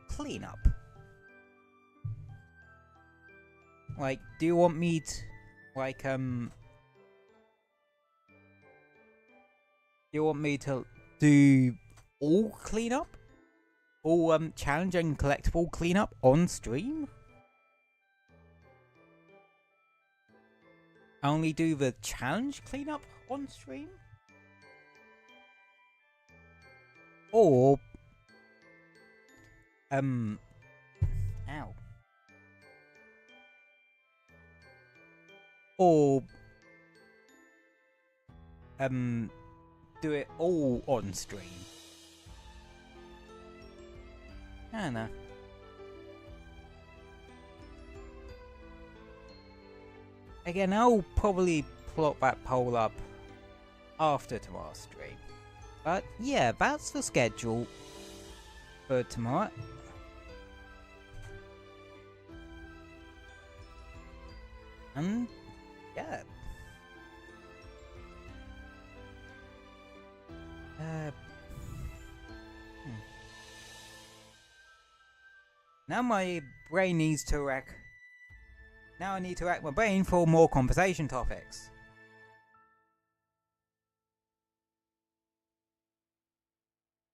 cleanup. Like, do you want me to do you want me to do all cleanup? All challenge and collectible cleanup on stream? Only do the challenge cleanup on stream? Or or do it all on stream? I don't know. Again, I'll probably plot that poll up after tomorrow's stream. But yeah, that's the schedule for tomorrow. And yeah. Now my brain needs to rack. Now I need to rack my brain for more conversation topics.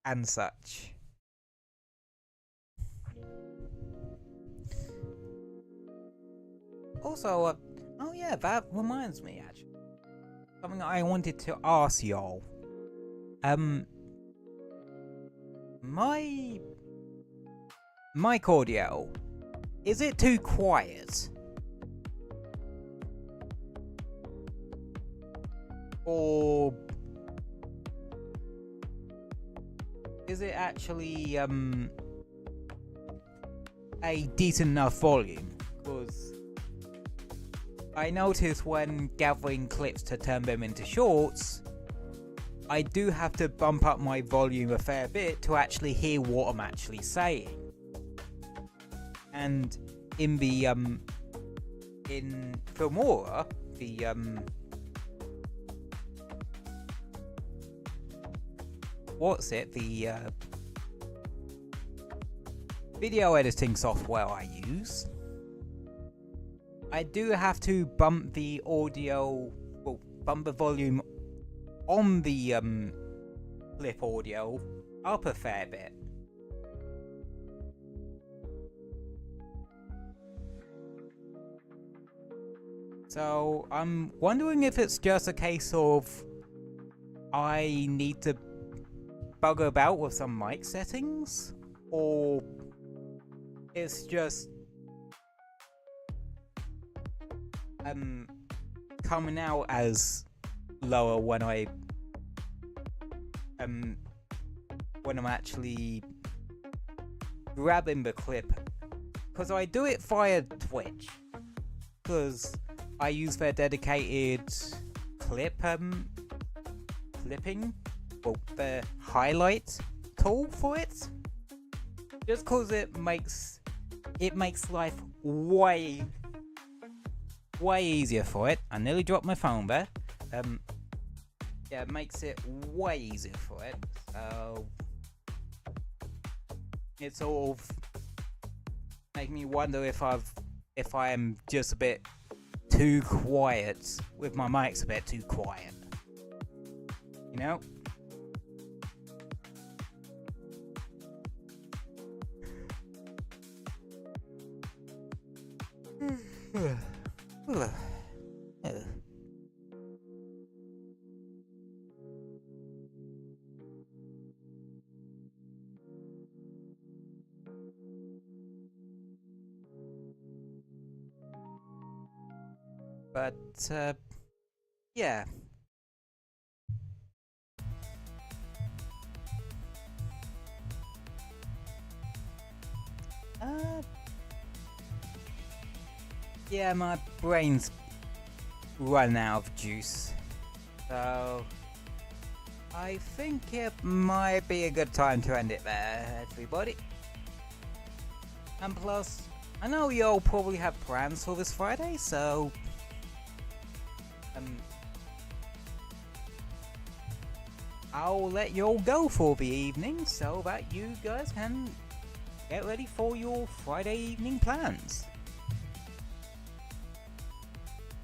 And such. Also, oh yeah, that reminds me actually. Something I wanted to ask y'all. My mic audio, is it too quiet? Or is it actually a decent enough volume? Because I notice when gathering clips to turn them into shorts, I do have to bump up my volume a fair bit to actually hear what I'm actually saying. And in the in Filmora, the the video editing software I use, I do have to bump the audio, well, bump the volume on the clip audio up a fair bit. So I'm wondering if it's just a case of I need to bug about with some mic settings, or it's just coming out as lower when I'm actually grabbing the clip, because I do it via Twitch, because I use their dedicated clip clipping, well, the highlight tool for it, just because it makes life way easier for it. I nearly dropped my phone there. Yeah, it makes it way easier for it. So it sort of make me wonder if I am just a bit too quiet, with my mic's a bit too quiet, you know? But, yeah. Yeah, my brain's run out of juice. So, I think it might be a good time to end it there, everybody. And plus, I know y'all probably have plans for this Friday, so I'll let y'all go for the evening so that you guys can get ready for your Friday evening plans.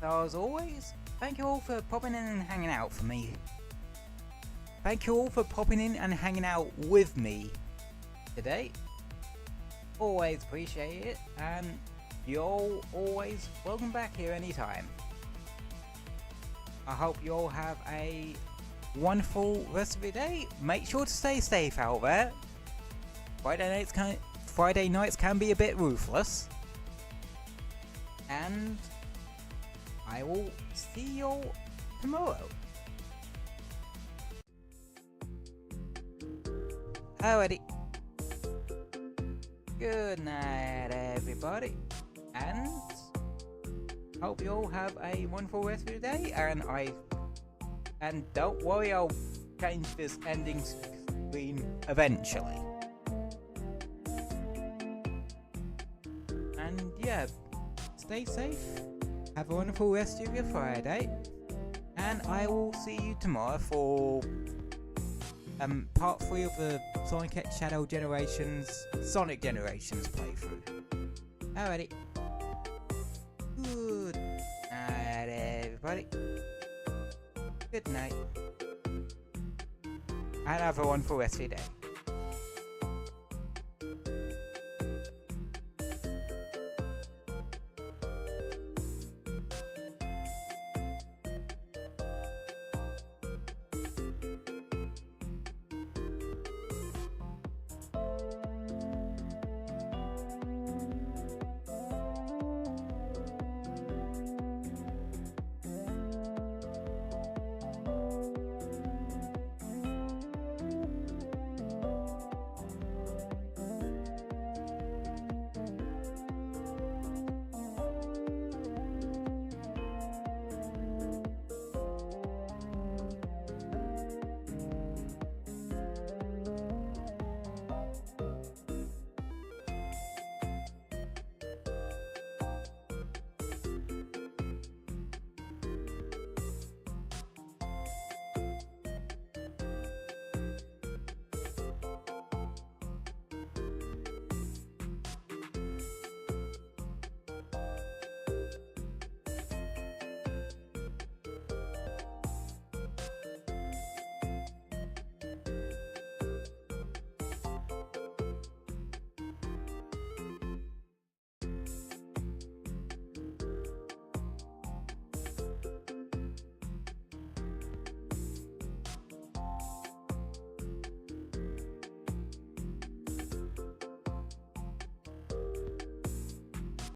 So as always, thank you all for popping in and hanging out for me. Thank you all for popping in and hanging out with me today. Always appreciate it, and you're always welcome back here anytime. I hope you all have a wonderful rest of your day. Make sure to stay safe out there. Friday nights can be a bit ruthless. And I will see you all tomorrow. Alrighty. Good night, everybody. And hope you all have a wonderful rest of your day. And don't worry, I'll change this ending screen eventually. And yeah, stay safe. Have a wonderful rest of your Friday. And I will see you tomorrow for part 3 of the Sonic X Shadow Sonic Generations playthrough. Alrighty. Good night, everybody. Good night. And have a wonderful rest of your day.